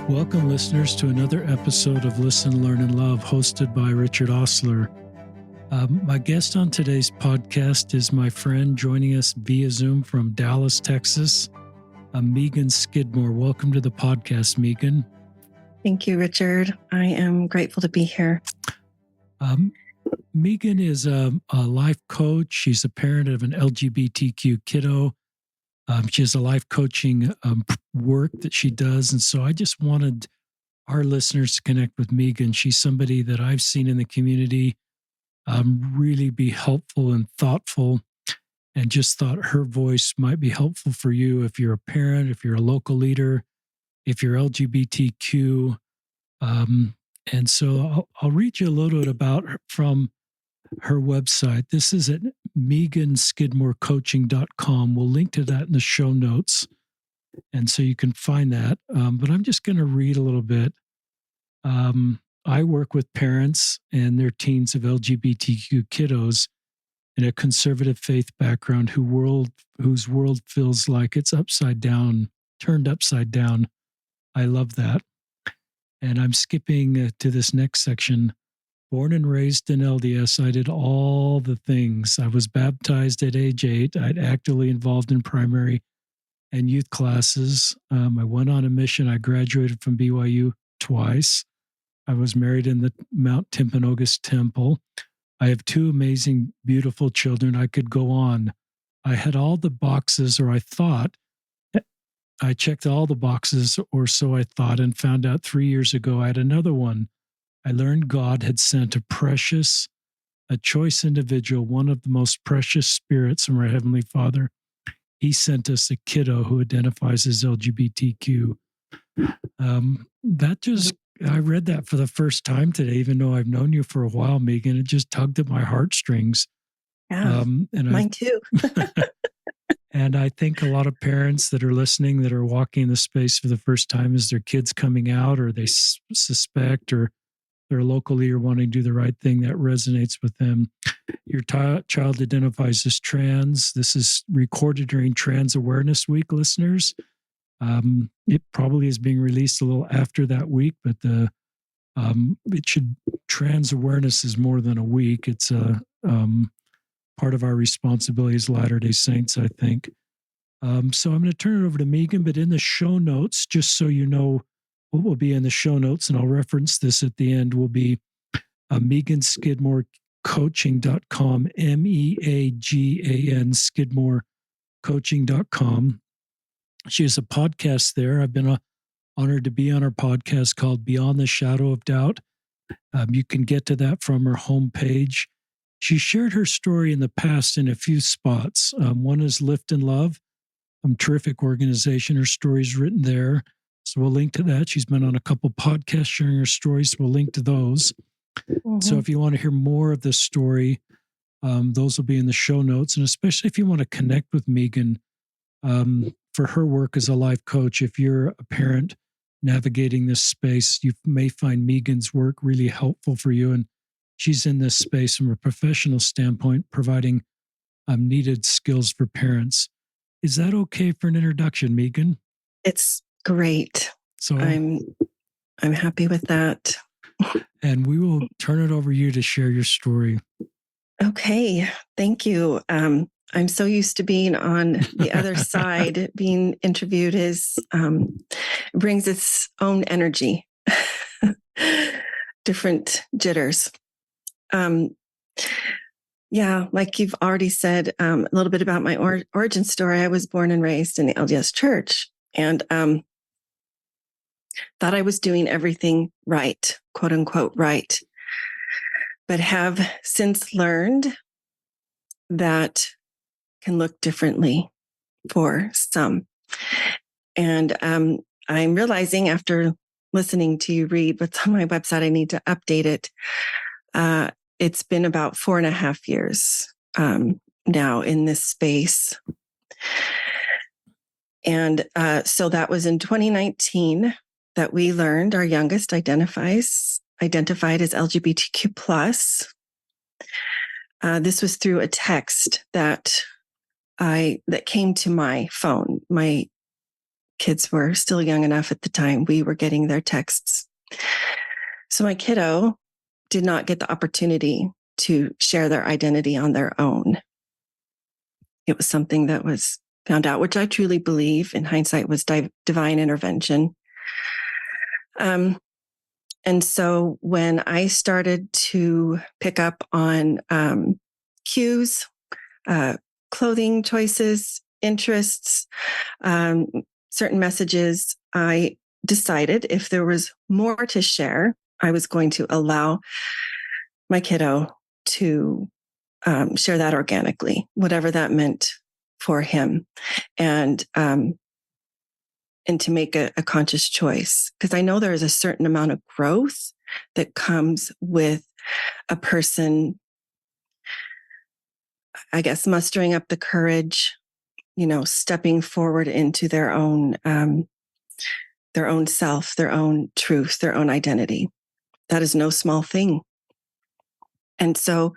Welcome, listeners, to another episode of Listen, Learn, and Love, hosted by Richard Osler. My guest on today's podcast is my friend joining us via Zoom from Dallas, Texas, Meagan Skidmore. Welcome to the podcast, Meagan. Thank you, Richard. I am grateful to be here. Meagan is a life coach. She's a parent of an LGBTQ kiddo. She has a life coaching work that she does. And so I just wanted our listeners to connect with Meagan. She's somebody that I've seen in the community really be helpful and thoughtful, and just thought her voice might be helpful for you if you're a parent, if you're a local leader, if you're LGBTQ. And so I'll read you a little bit about her from her website. This is at meaganskidmorecoaching.com. We'll link to that in the show notes, and so you can find that. But I'm just going to read a little bit. I work with parents and their teens of LGBTQ kiddos in a conservative faith background whose world feels like it's turned upside down. I love that. And I'm skipping to this next section. Born and raised in LDS, I did all the things. I was baptized at age 8. I'd actively involved in primary and youth classes. I went on a mission. I graduated from BYU twice. I was married in the Mount Timpanogos Temple. I have 2 amazing, beautiful children. I could go on. I had all the boxes, or I thought. I checked all the boxes, or so I thought, and found out 3 years ago I had another one. I learned God had sent a choice individual, one of the most precious spirits from our Heavenly Father. He sent us a kiddo who identifies as LGBTQ. I read that for the first time today, even though I've known you for a while, Meagan. It just tugged at my heartstrings. Yeah, mine too. And I think a lot of parents that are listening that are walking in the space for the first time as their kids coming out, or they suspect, or their local leader wanting to do the right thing, that resonates with them. Your child identifies as trans. This is recorded during Trans Awareness Week, listeners. It probably is being released a little after that week, but trans awareness is more than a week. It's a part of our responsibility as Latter-day Saints, I think. So I'm going to turn it over to Meagan, but in the show notes, just so you know what will be in the show notes, and I'll reference this at the end, will be meaganskidmorecoaching.com, MEAGAN, skidmorecoaching.com. She has a podcast there. I've been honored to be on her podcast called Beyond the Shadow of Doubt. You can get to that from her homepage. She shared her story in the past in a few spots. One is Lift and Love, terrific organization. Her story's written there. So we'll link to that. She's been on a couple podcasts sharing her stories. So we'll link to those. Mm-hmm. So if you want to hear more of this story, those will be in the show notes. And especially if you want to connect with Meagan for her work as a life coach, if you're a parent navigating this space, you may find Meagan's work really helpful for you. And she's in this space from a professional standpoint, providing needed skills for parents. Is that okay for an introduction, Meagan? It's great. So I'm happy with that. And we will turn it over to you to share your story. Okay. Thank you. I'm so used to being on the other side. Being interviewed brings its own energy, different jitters. Yeah, like you've already said, a little bit about my origin story. I was born and raised in the LDS Church, and thought I was doing everything right, quote unquote, right, but have since learned that can look differently for some. And I'm realizing after listening to you read what's on my website, I need to update it. It's been about 4.5 years now in this space. And so that was in 2019 that we learned our youngest identified as LGBTQ+. This was through a text that that came to my phone. My kids were still young enough at the time. We were getting their texts. So my kiddo did not get the opportunity to share their identity on their own. It was something that was found out, which I truly believe in hindsight was divine intervention. And so when I started to pick up on cues, clothing choices, interests, certain messages, I decided if there was more to share, I was going to allow my kiddo to share that organically, whatever that meant for him, and to make a conscious choice. Because I know there is a certain amount of growth that comes with a person, I guess, mustering up the courage, stepping forward into their own self, their own truth, their own identity. That is no small thing. And so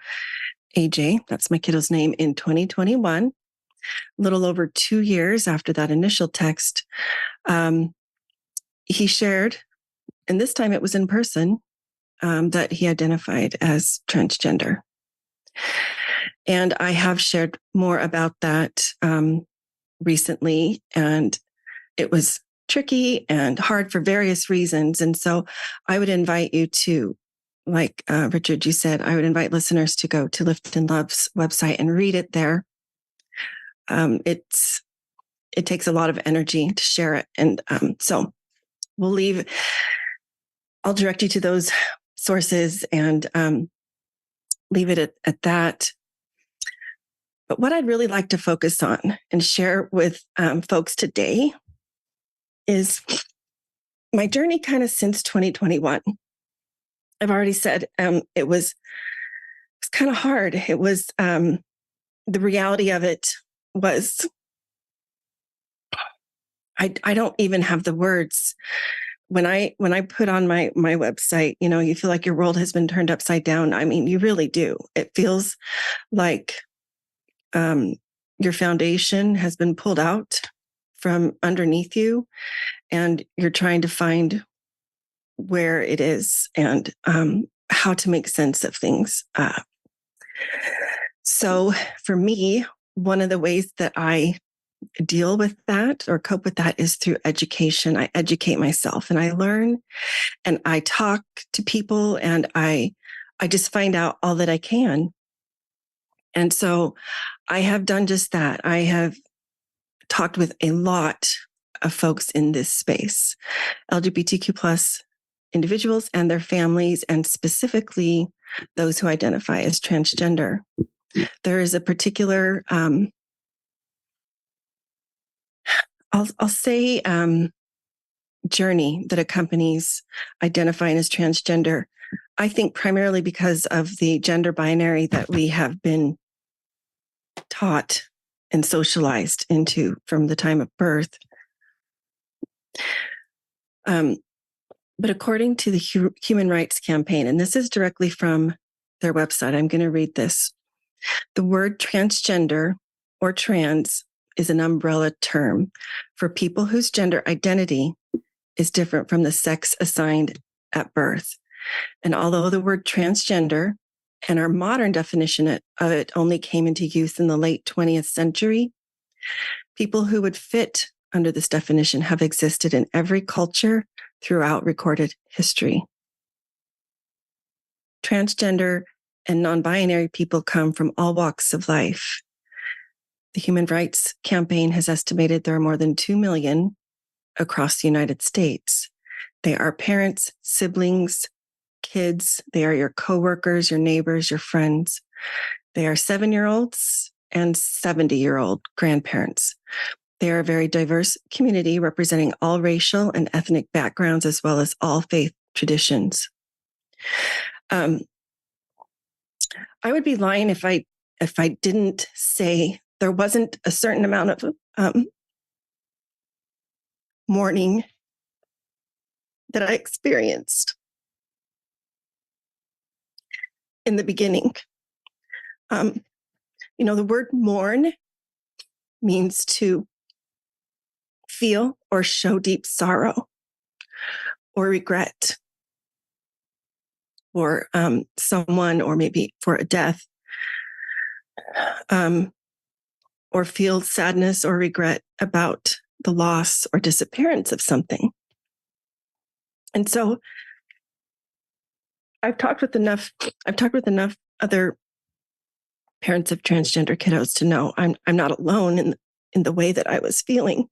AJ, that's my kiddo's name, in 2021, a little over 2 years after that initial text, he shared, and this time it was in person, that he identified as transgender. And I have shared more about that recently, and it was tricky and hard for various reasons. And so I would invite you to, like Richard, you said, I would invite listeners to go to Lift and Love's website and read it there. It takes a lot of energy to share it. And so I'll direct you to those sources and leave it at that. But what I'd really like to focus on and share with folks today is my journey kind of since 2021. I've already said it was kind of hard. It was the reality of it was I don't even have the words. When I put on my website, you feel like your world has been turned upside down. I mean, you really do. It feels like your foundation has been pulled out from underneath you, and you're trying to find where it is and how to make sense of things. So for me, one of the ways that I deal with that or cope with that is through education. I educate myself and I learn and I talk to people and I just find out all that I can. And so I have done just that. I have talked with a lot of folks in this space, LGBTQ plus individuals and their families, and specifically those who identify as transgender. There is a particular, I'll say, journey that accompanies identifying as transgender. I think primarily because of the gender binary that we have been taught and socialized into from the time of birth. But according to the Human Rights Campaign, and this is directly from their website, I'm going to read this. The word transgender or trans is an umbrella term for people whose gender identity is different from the sex assigned at birth. And although the word transgender and our modern definition of it only came into use in the late 20th century, people who would fit under this definition have existed in every culture throughout recorded history. Transgender and non-binary people come from all walks of life. The Human Rights Campaign has estimated there are more than 2 million across the United States. They are parents, siblings, kids. They are your coworkers, your neighbors, your friends. They are 7-year-olds and 70-year-old grandparents. They are a very diverse community representing all racial and ethnic backgrounds as well as all faith traditions. I would be lying if I didn't say there wasn't a certain amount of mourning that I experienced in the beginning. The word mourn means to feel or show deep sorrow or regret for someone, or maybe for a death, or feel sadness or regret about the loss or disappearance of something. And so I've talked with enough other parents of transgender kiddos to know I'm not alone in the way that I was feeling.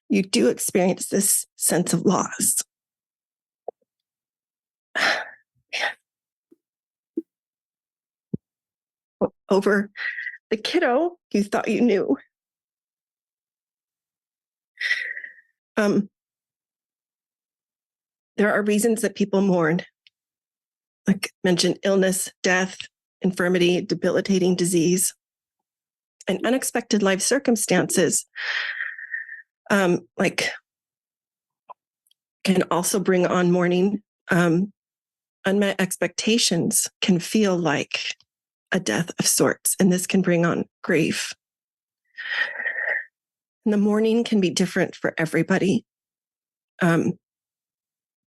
You do experience this sense of loss. Over the kiddo you thought you knew. There are reasons that people mourn, like I mentioned, illness, death, infirmity, debilitating disease, and unexpected life circumstances. Like can also bring on mourning. Unmet expectations can feel like a death of sorts, and this can bring on grief. And the mourning can be different for everybody.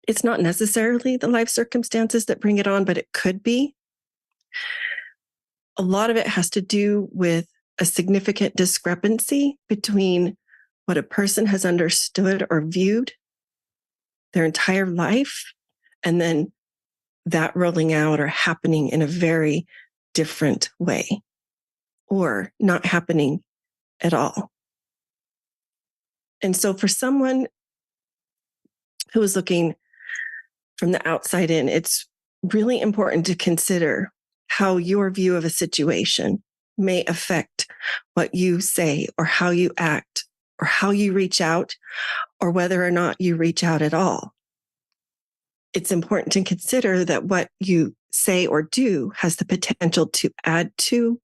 It's not necessarily the life circumstances that bring it on, but it could be. A lot of it has to do with a significant discrepancy between what a person has understood or viewed their entire life, and then that rolling out or happening in a very different way, or not happening at all. And so for someone who is looking from the outside in, it's really important to consider how your view of a situation may affect what you say or how you act or how you reach out, or whether or not you reach out at all. It's important to consider that what you say or do has the potential to add to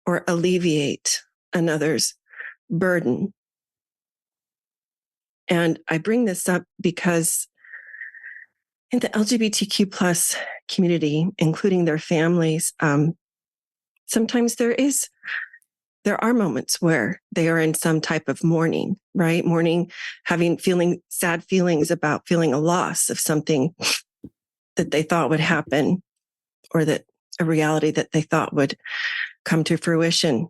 or alleviate another's burden. And I bring this up because in the LGBTQ plus community, including their families, sometimes there are moments where they are in some type of mourning, right? Mourning, feeling sad feelings about feeling a loss of something that they thought would happen, or that a reality that they thought would come to fruition.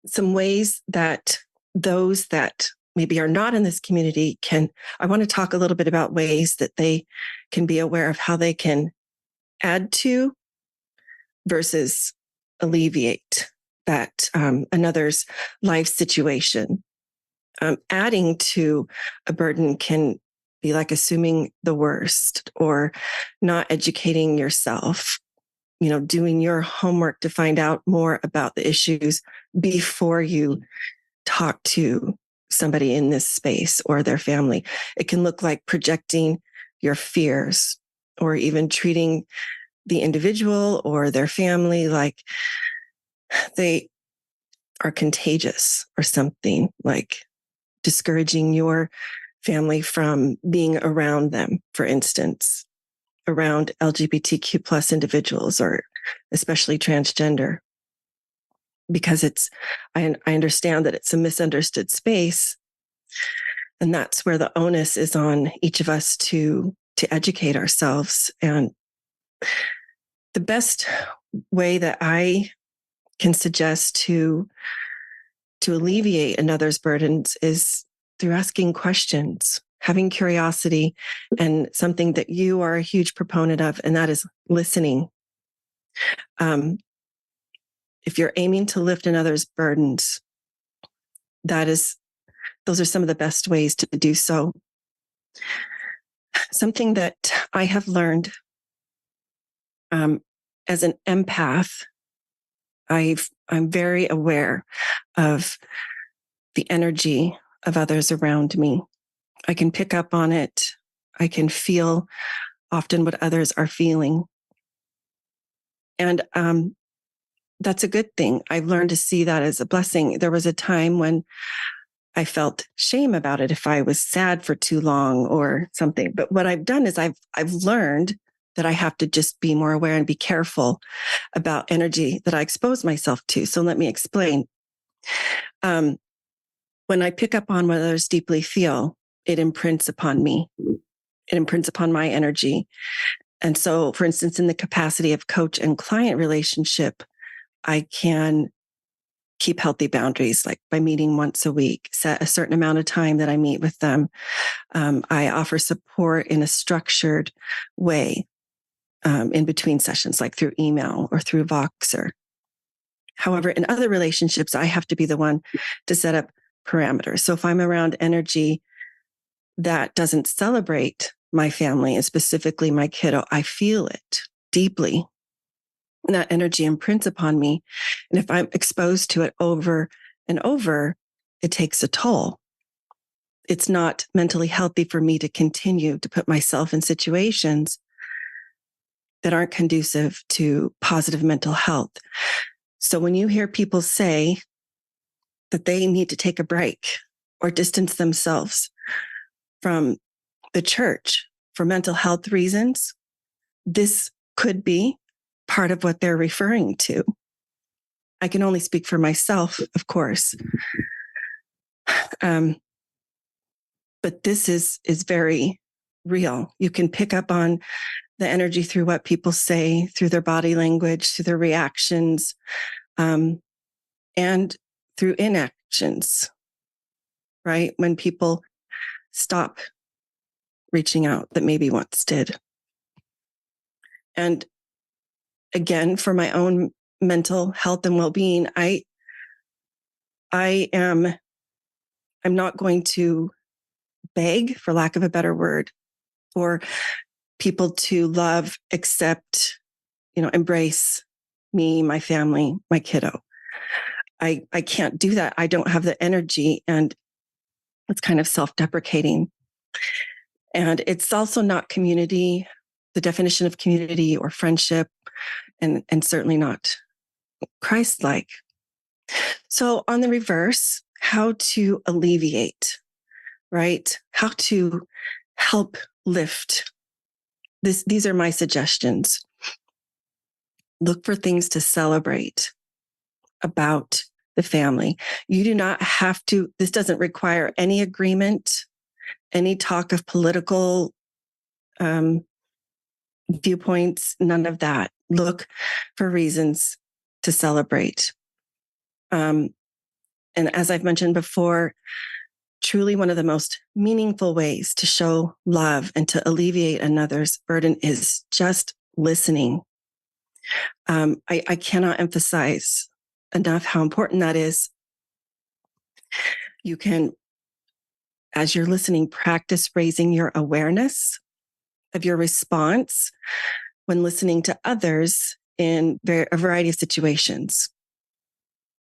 Some ways that those that maybe are not in this community I want to talk a little bit about ways that they can be aware of how they can add to versus alleviate that another's life situation. Adding to a burden can be like assuming the worst, or not educating yourself, doing your homework to find out more about the issues before you talk to somebody in this space or their family. It can look like projecting your fears, or even treating the individual or their family like they are contagious or something, like discouraging your family from being around them, for instance, around LGBTQ plus individuals, or especially transgender, because I understand that it's a misunderstood space. And that's where the onus is on each of us to educate ourselves. And the best way that I can suggest to alleviate another's burdens is through asking questions, having curiosity, and something that you are a huge proponent of, and that is listening. If you're aiming to lift another's burdens, those are some of the best ways to do so. Something that I have learned as an empath, I'm very aware of the energy of others around me. I can pick up on it. I can feel often what others are feeling. And that's a good thing. I've learned to see that as a blessing. There was a time when I felt shame about it if I was sad for too long or something. But what I've done is I've learned that I have to just be more aware and be careful about energy that I expose myself to. So let me explain. When I pick up on what others deeply feel, it imprints upon me. It imprints upon my energy. And so, for instance, in the capacity of coach and client relationship, I can keep healthy boundaries, like by meeting once a week, set a certain amount of time that I meet with them. I offer support in a structured way in between sessions, like through email or through Voxer. However, in other relationships, I have to be the one to set up parameters. So if I'm around energy that doesn't celebrate my family and specifically my kiddo, I feel it deeply. And that energy imprints upon me. And if I'm exposed to it over and over, it takes a toll. It's not mentally healthy for me to continue to put myself in situations that aren't conducive to positive mental health. So when you hear people say that they need to take a break or distance themselves from the church for mental health reasons, this could be part of what they're referring to. I can only speak for myself, of course. But this is very real. You can pick up on the energy through what people say, through their body language, through their reactions, and through inactions, right? When people stop reaching out that maybe once did. And again, for my own mental health and well-being, I'm not going to beg, for lack of a better word, for people to love, accept, embrace me, my family, my kiddo. I can't do that. I don't have the energy, and it's kind of self-deprecating. And it's also not community, the definition of community or friendship, and certainly not Christ-like. So on the reverse, how to alleviate, right? How to help lift. These are my suggestions. Look for things to celebrate about the family. You do not have to, this doesn't require any agreement, any talk of political viewpoints, none of that. Look for reasons to celebrate. And as I've mentioned before, truly one of the most meaningful ways to show love and to alleviate another's burden is just listening. I cannot emphasize enough how important that is. You can, as you're listening, practice raising your awareness of your response when listening to others in a variety of situations.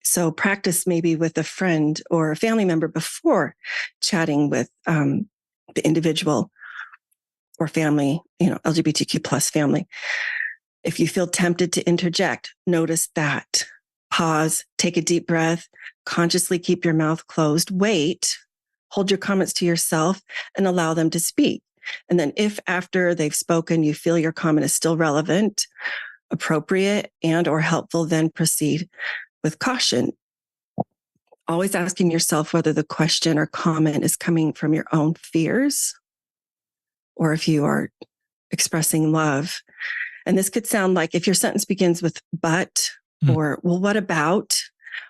So practice maybe with a friend or a family member before chatting with the individual or family, LGBTQ plus family. If you feel tempted to interject, notice that. Pause, take a deep breath, consciously keep your mouth closed, wait, hold your comments to yourself and allow them to speak. And then if after they've spoken, you feel your comment is still relevant, appropriate, and or helpful, then proceed with caution. Always asking yourself whether the question or comment is coming from your own fears or if you are expressing love. And this could sound like if your sentence begins with but, or well, what about,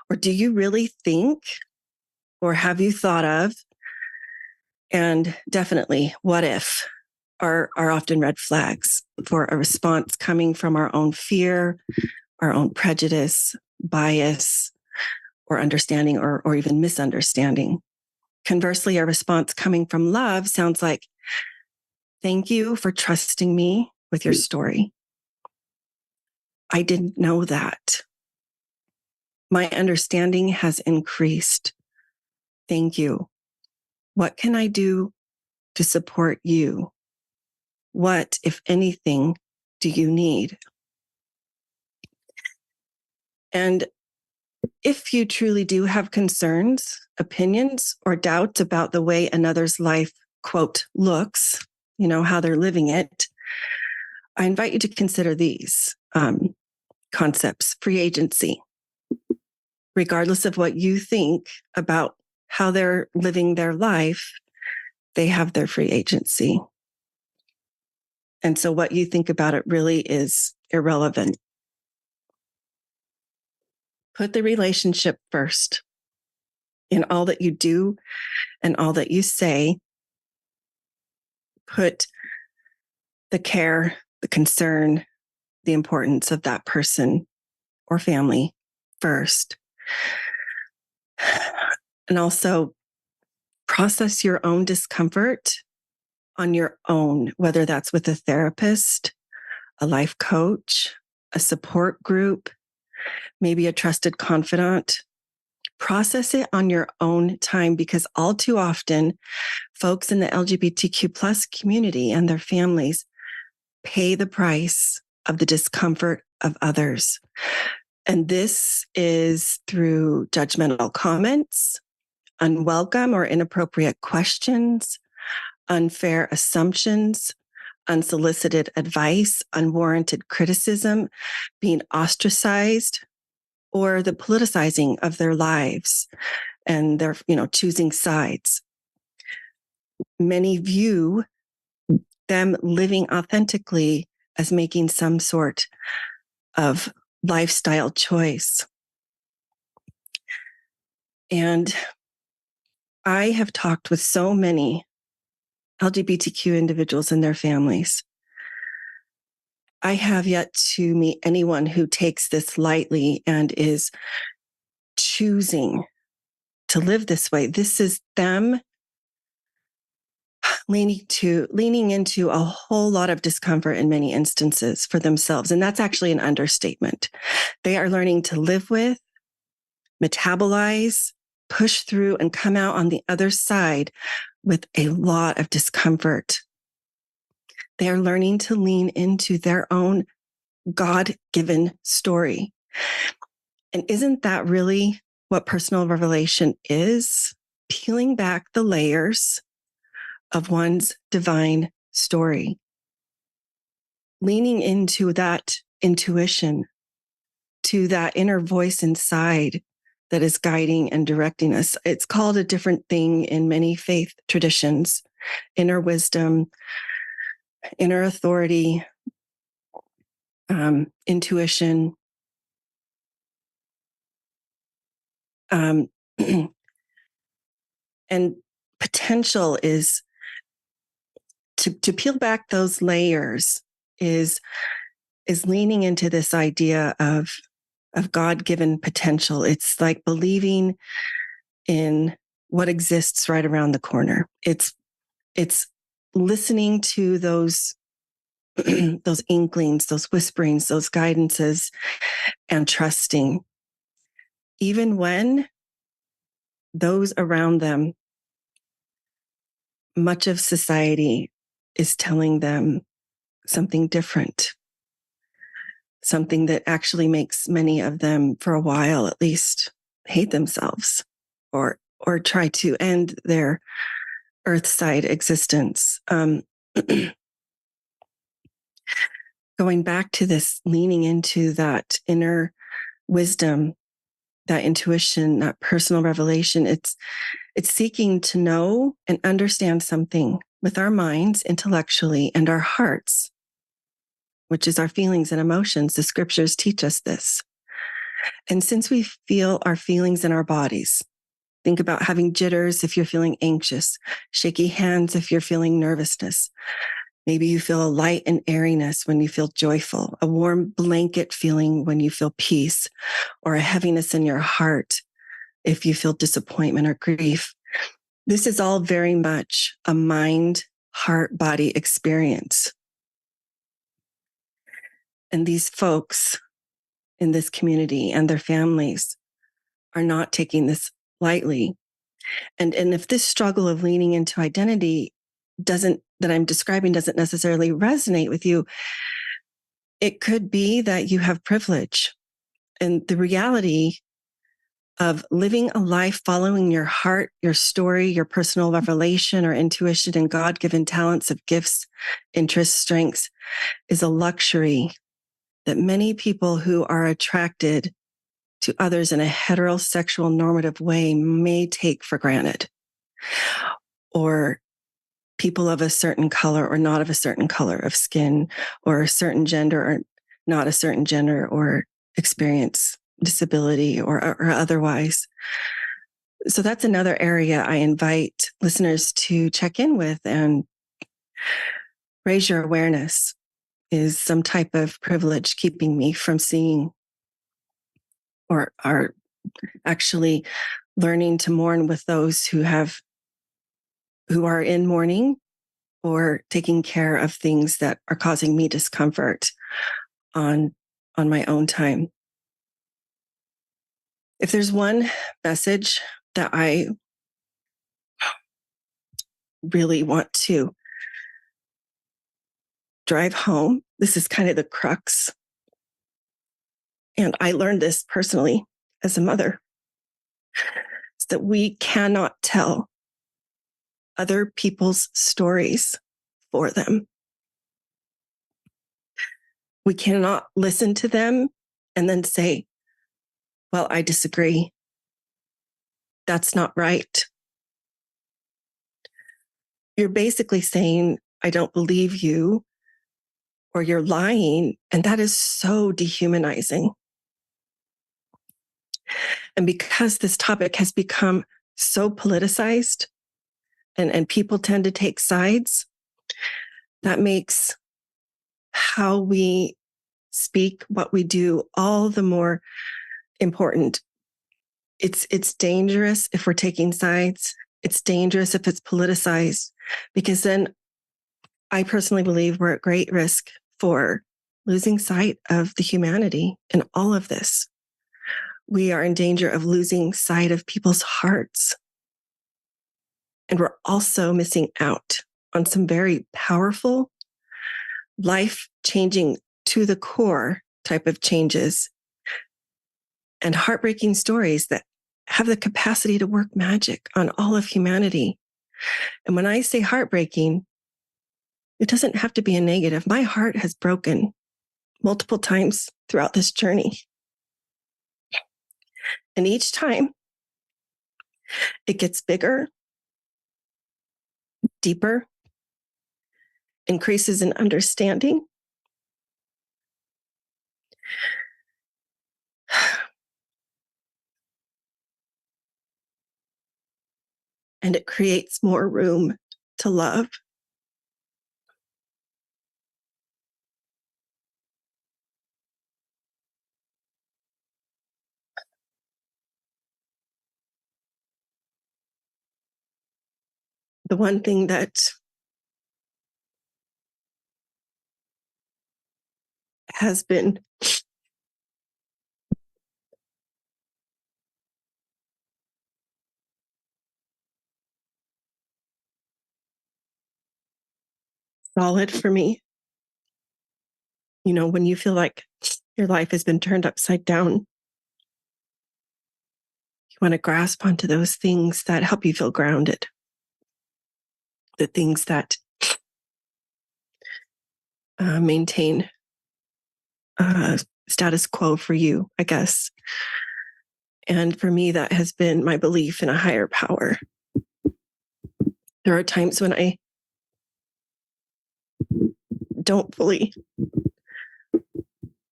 or do you really think, or have you thought of? And definitely, what if are often red flags for a response coming from our own fear, our own prejudice, bias, or understanding, or even misunderstanding. Conversely, a response coming from love sounds like, thank you for trusting me with your story. I didn't know that. My understanding has increased. Thank you. What can I do to support you? What, if anything, do you need? And if you truly do have concerns, opinions, or doubts about the way another's life, quote, looks, how they're living it, I invite you to consider these concepts: free agency. Regardless of what you think about how they're living their life, they have their free agency. And so what you think about it really is irrelevant. Put the relationship first in all that you do and all that you say. Put the care, the concern, the importance of that person or family first. And also process your own discomfort on your own, whether that's with a therapist, a life coach, a support group, maybe a trusted confidant. Process it on your own time, because all too often, folks in the LGBTQ plus community and their families pay the price of the discomfort of others. And this is through judgmental comments, unwelcome or inappropriate questions, unfair assumptions, unsolicited advice, unwarranted criticism, being ostracized, or the politicizing of their lives and their, choosing sides. Many view them living authentically as making some sort of lifestyle choice. And I have talked with so many LGBTQ individuals and their families. I have yet to meet anyone who takes this lightly and is choosing to live this way. This is them leaning into a whole lot of discomfort in many instances for themselves. And that's actually an understatement. They are learning to live with, metabolize, push through, and come out on the other side with a lot of discomfort. They are learning to lean into their own God-given story. And isn't that really what personal revelation is? Peeling back the layers of one's divine story. Leaning into that intuition, to that inner voice inside that is guiding and directing us. It's called a different thing in many faith traditions: inner wisdom, inner authority, intuition. And potential is to peel back those layers is leaning into this idea of God-given potential. It's like believing in what exists right around the corner. It's listening to those those inklings, those whisperings, those guidances, and trusting, even when those around them, much of society, is telling them something different, something that actually makes many of them, for a while at least, hate themselves or try to end their earthside existence. Going back to this, leaning into that inner wisdom, that intuition, that personal revelation, it's seeking to know and understand something with our minds intellectually and our hearts, which is our feelings and emotions. The scriptures teach us this. And since we feel our feelings in our bodies, think about having jitters if you're feeling anxious, shaky hands if you're feeling nervousness. Maybe you feel a light and airiness when you feel joyful, a warm blanket feeling when you feel peace, or a heaviness in your heart if you feel disappointment or grief. This is all very much a mind, heart, body experience. And these folks in this community and their families are not taking this lightly. And if this struggle of leaning into identity that I'm describing doesn't necessarily resonate with you, it could be that you have privilege. And the reality of living a life following your heart, your story, your personal revelation or intuition, and God given talents of gifts, interests, strengths is a luxury that many people who are attracted to others in a heterosexual normative way may take for granted. Or people of a certain color or not of a certain color of skin, or a certain gender or not a certain gender, or experience disability or otherwise. So that's another area I invite listeners to check in with and raise your awareness. Is some type of privilege keeping me from seeing or are actually learning to mourn with those who are in mourning or taking care of things that are causing me discomfort on my own time? If there's one message that I really want to drive home, this is kind of the crux. And I learned this personally as a mother. It's that we cannot tell other people's stories for them. We cannot listen to them and then say, well, I disagree. That's not right. You're basically saying, I don't believe you, or you're lying. And that is so dehumanizing. And because this topic has become so politicized and people tend to take sides, that makes how we speak, what we do, all the more important. It's dangerous if we're taking sides. It's dangerous if it's politicized, because then I personally believe we're at great risk for losing sight of the humanity in all of this. We are in danger of losing sight of people's hearts. And we're also missing out on some very powerful, life-changing to the core type of changes and heartbreaking stories that have the capacity to work magic on all of humanity. And when I say heartbreaking, it doesn't have to be a negative. My heart has broken multiple times throughout this journey. And each time it gets bigger, deeper, increases in understanding. And it creates more room to love. The one thing that has been solid for me, when you feel like your life has been turned upside down, you want to grasp onto those things that help you feel grounded, the things that maintain status quo for you, I guess. And for me, that has been my belief in a higher power. There are times when I don't fully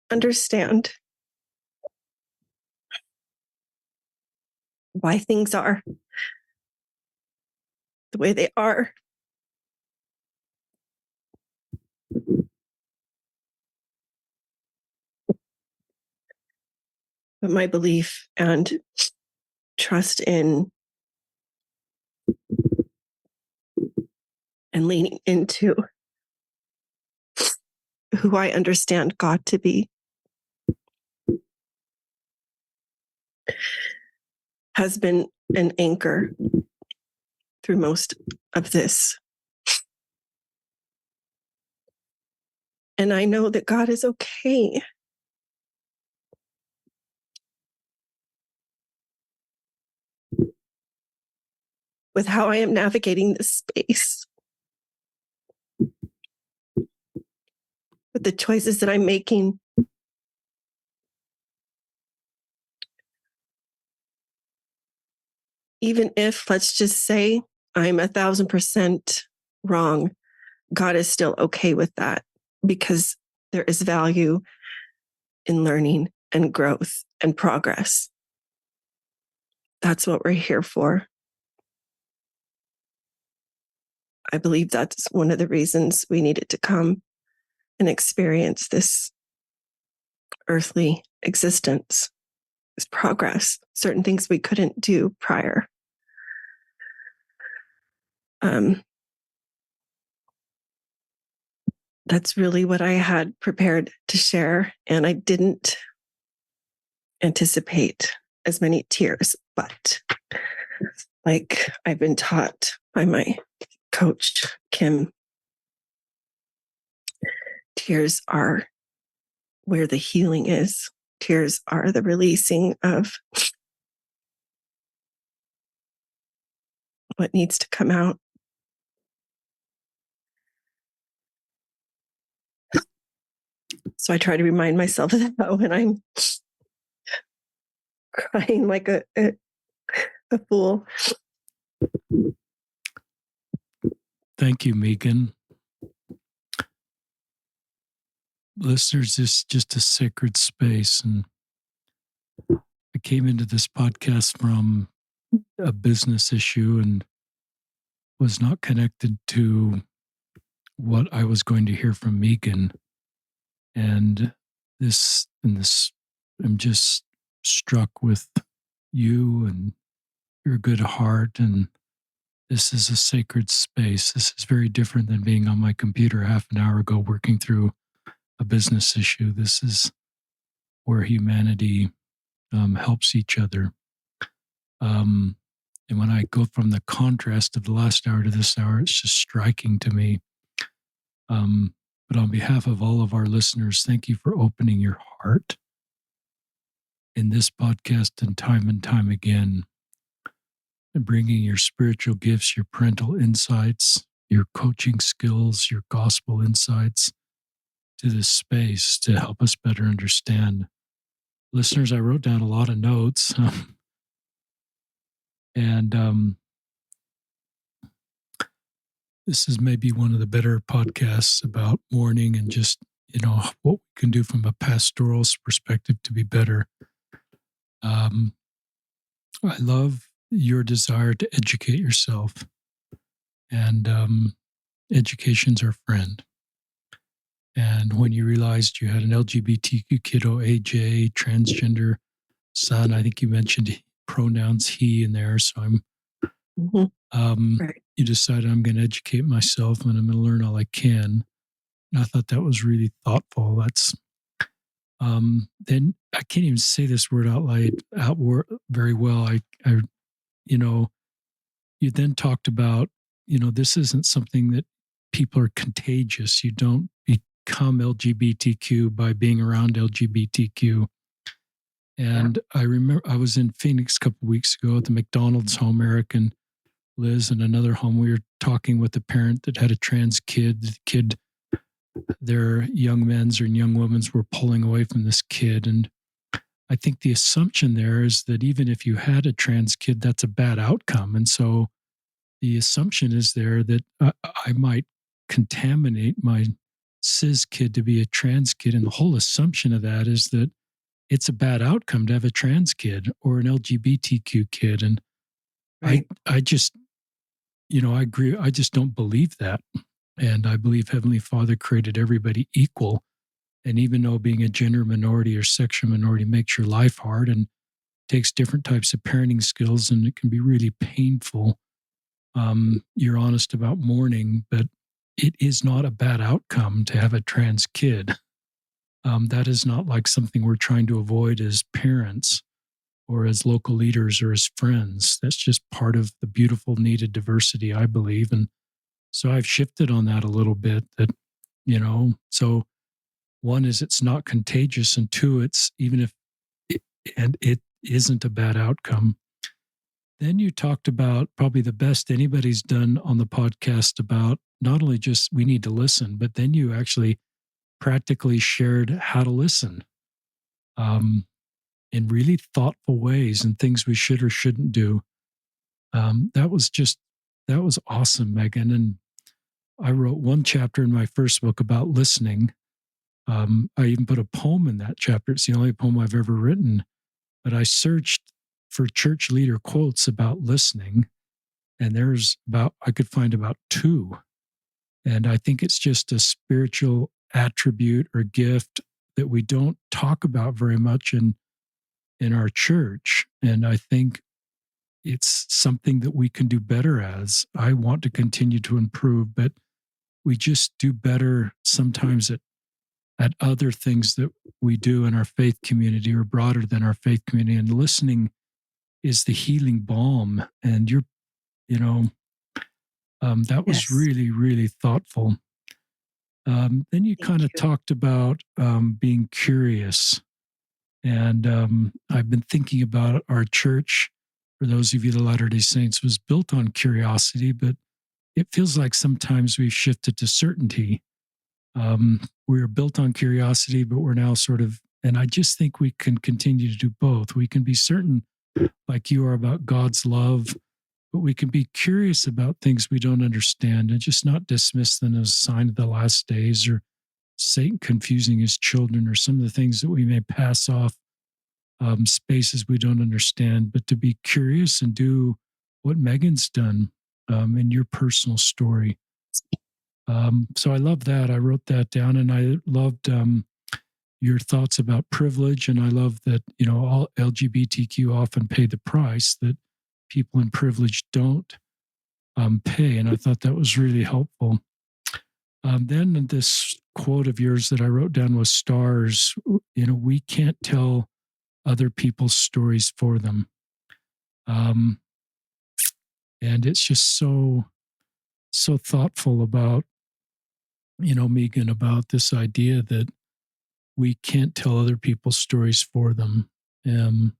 understand why things are the way they are. But my belief and trust in and leaning into who I understand God to be has been an anchor through most of this. And I know that God is okay. with how I am navigating this space, with the choices that I'm making. Even if, let's just say, I'm 1,000% wrong, God is still okay with that because there is value in learning and growth and progress. That's what we're here for. I believe that's one of the reasons we needed to come and experience this earthly existence, is progress, certain things we couldn't do prior. That's really what I had prepared to share, and I didn't anticipate as many tears, but like I've been taught by my coach, Kim, tears are where the healing is. Tears are the releasing of what needs to come out. So I try to remind myself of that when I'm crying like a fool. Thank you, Meagan. Listeners, this is just a sacred space. And I came into this podcast from a business issue and was not connected to what I was going to hear from Meagan. And I'm just struck with you and your good heart. And this is a sacred space. This is very different than being on my computer half an hour ago working through a business issue. This is where humanity helps each other. And when I go from the contrast of the last hour to this hour, it's just striking to me. But on behalf of all of our listeners, thank you for opening your heart in this podcast and time again, and bringing your spiritual gifts, your parental insights, your coaching skills, your gospel insights to this space to help us better understand. Listeners, I wrote down a lot of notes. And this is maybe one of the better podcasts about mourning and just, what we can do from a pastoral perspective to be better. I love your desire to educate yourself, and education's our friend. And when you realized you had an LGBTQ kiddo, AJ, transgender son, I think you mentioned pronouns he in there. So Right. you decided I'm going to educate myself and I'm going to learn all I can. And I thought that was really thoughtful. That's then I can't even say this word out very well. You then talked about, this isn't something that people are contagious. You don't become LGBTQ by being around LGBTQ. And I remember I was in Phoenix a couple of weeks ago at the McDonald's home, Eric and Liz, and another home. We were talking with a parent that had a trans kid. The kid, their young men's or young women's were pulling away from this kid. And I think the assumption there is that even if you had a trans kid, that's a bad outcome. And so the assumption is there that I might contaminate my cis kid to be a trans kid. And the whole assumption of that is that it's a bad outcome to have a trans kid or an LGBTQ kid. And Right. I just, I agree. I just don't believe that. And I believe Heavenly Father created everybody equal. And even though being a gender minority or sexual minority makes your life hard and takes different types of parenting skills, and it can be really painful, you're honest about mourning, but it is not a bad outcome to have a trans kid. That is not like something we're trying to avoid as parents or as local leaders or as friends. That's just part of the beautiful, needed diversity, I believe. And so I've shifted on that a little bit that, so one is it's not contagious, and two, it's even if it isn't a bad outcome, Then you talked about probably the best anybody's done on the podcast about not only just we need to listen, but then you actually practically shared how to listen um, in really thoughtful ways and things we should or shouldn't do. That was awesome, Megan. And I wrote one chapter in my first book about listening. I even put a poem in that chapter. It's the only poem I've ever written. But I searched for church leader quotes about listening, and I could find about two. And I think it's just a spiritual attribute or gift that we don't talk about very much in our church. And I think it's something that we can do better as. I want to continue to improve, but we just do better sometimes at other things that we do in our faith community or broader than our faith community. And listening is the healing balm. And you know, that was Yes. really, really thoughtful. Then you Thank kind of you. talked about being curious. And I've been thinking about our church, for those of you, the Latter day Saints, was built on curiosity, but it feels like sometimes we've shifted to certainty. We were built on curiosity, but we're now sort of, and I just think we can continue to do both. We can be certain, like you are, about God's love, but we can be curious about things we don't understand and just not dismiss them as a sign of the last days or Satan confusing his children or some of the things that we may pass off, spaces we don't understand, but to be curious and do what Megan's done in your personal story. So I love that. I wrote that down, and I loved your thoughts about privilege. And I love that, all LGBTQ often pay the price that people in privilege don't pay. And I thought that was really helpful. Then this quote of yours that I wrote down was stars. We can't tell other people's stories for them. Um, and it's just so thoughtful about, Meagan, about this idea that we can't tell other people's stories for them. Um,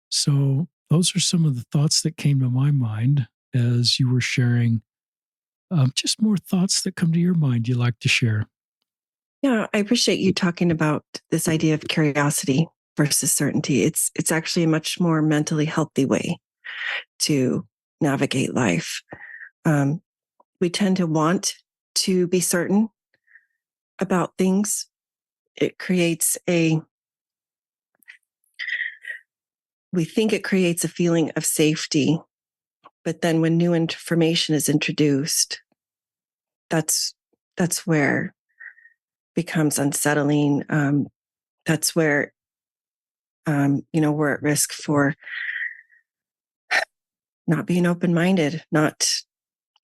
so those are some of the thoughts that came to my mind as you were sharing. Just more thoughts that come to your mind you'd like to share. Yeah, I appreciate you talking about this idea of curiosity versus certainty. It's actually a much more mentally healthy way to navigate life. Um, we tend to want to be certain about things. It creates we think it creates a feeling of safety, but then when new information is introduced, that's where it becomes unsettling. That's where we're at risk for not being open-minded, not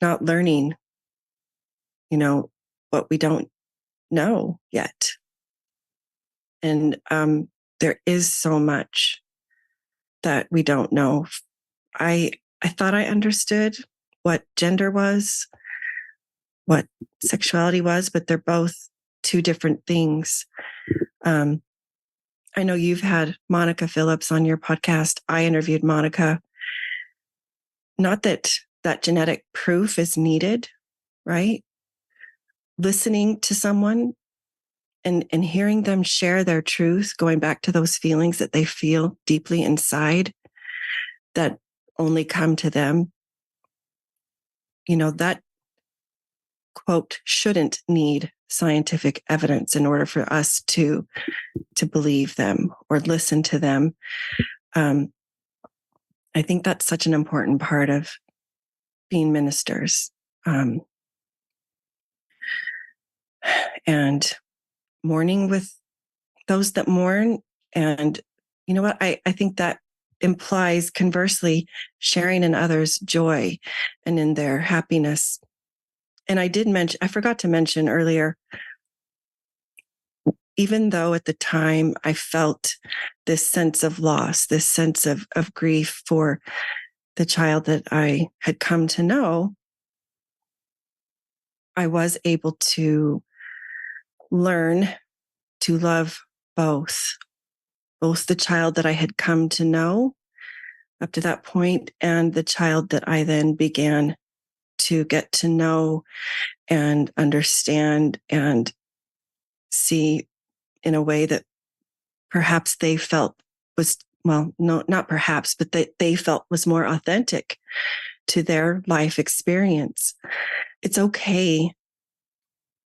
learning, what we don't know yet. And there is so much that we don't know. I thought I understood what gender was, what sexuality was, but they're both two different things. I know you've had Monica Phillips on your podcast. I interviewed Monica. Not that genetic proof is needed, right? Listening to someone and hearing them share their truth, going back to those feelings that they feel deeply inside that only come to them, that quote shouldn't need scientific evidence in order for us to believe them or listen to them. I think that's such an important part of being ministers. And mourning with those that mourn. And you know what? I think that implies conversely sharing in others' joy and in their happiness. And I forgot to mention earlier, even though at the time I felt this sense of loss, this sense of grief for the child that I had come to know, I was able to learn to love both the child that I had come to know, up to that point, and the child that I then began to get to know and understand and see in a way that perhaps they felt was, well, no, not perhaps, but that they felt was more authentic to their life experience. It's okay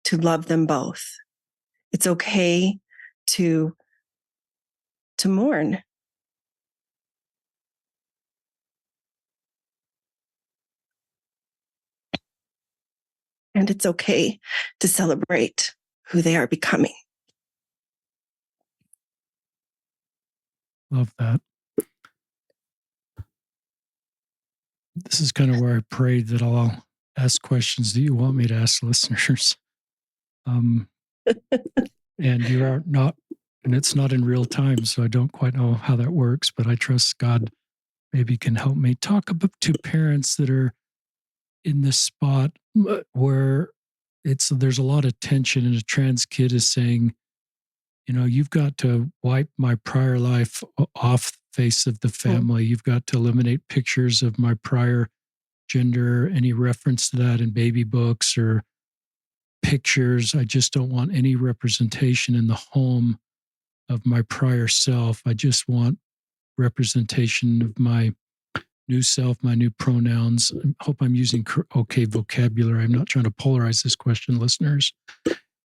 to love them both. It's okay to mourn. And it's okay to celebrate who they are becoming. Love that. This is kind of where I prayed that I'll ask questions that you want me to ask listeners. And you are not, and it's not in real time, so I don't quite know how that works, but I trust God maybe can help me talk about to parents that are in this spot where there's a lot of tension, and a trans kid is saying, you've got to wipe my prior life off the face of the family. You've got to eliminate pictures of my prior gender, any reference to that in baby books or pictures. I just don't want any representation in the home of my prior self. I just want representation of my new self, my new pronouns. I hope I'm using okay vocabulary. I'm not trying to polarize this question, listeners.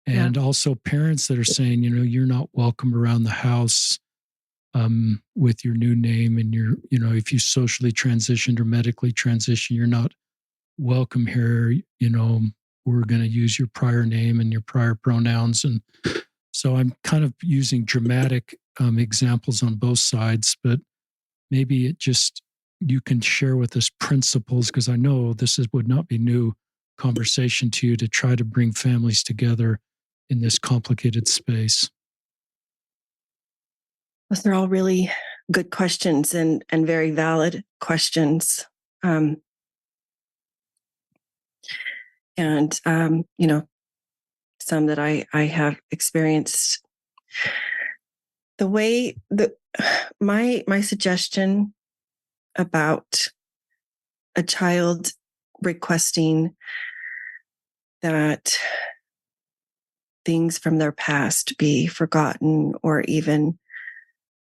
And also parents that are saying, you're not welcome around the house with your new name, and if you socially transitioned or medically transitioned, you're not welcome here. We're going to use your prior name and your prior pronouns. And so I'm kind of using dramatic examples on both sides, but maybe you can share with us principles, because I know would not be new conversation to you to try to bring families together in this complicated space. Those are all really good questions and very valid questions. And some that I have experienced. The way that my suggestion about a child requesting that things from their past be forgotten or even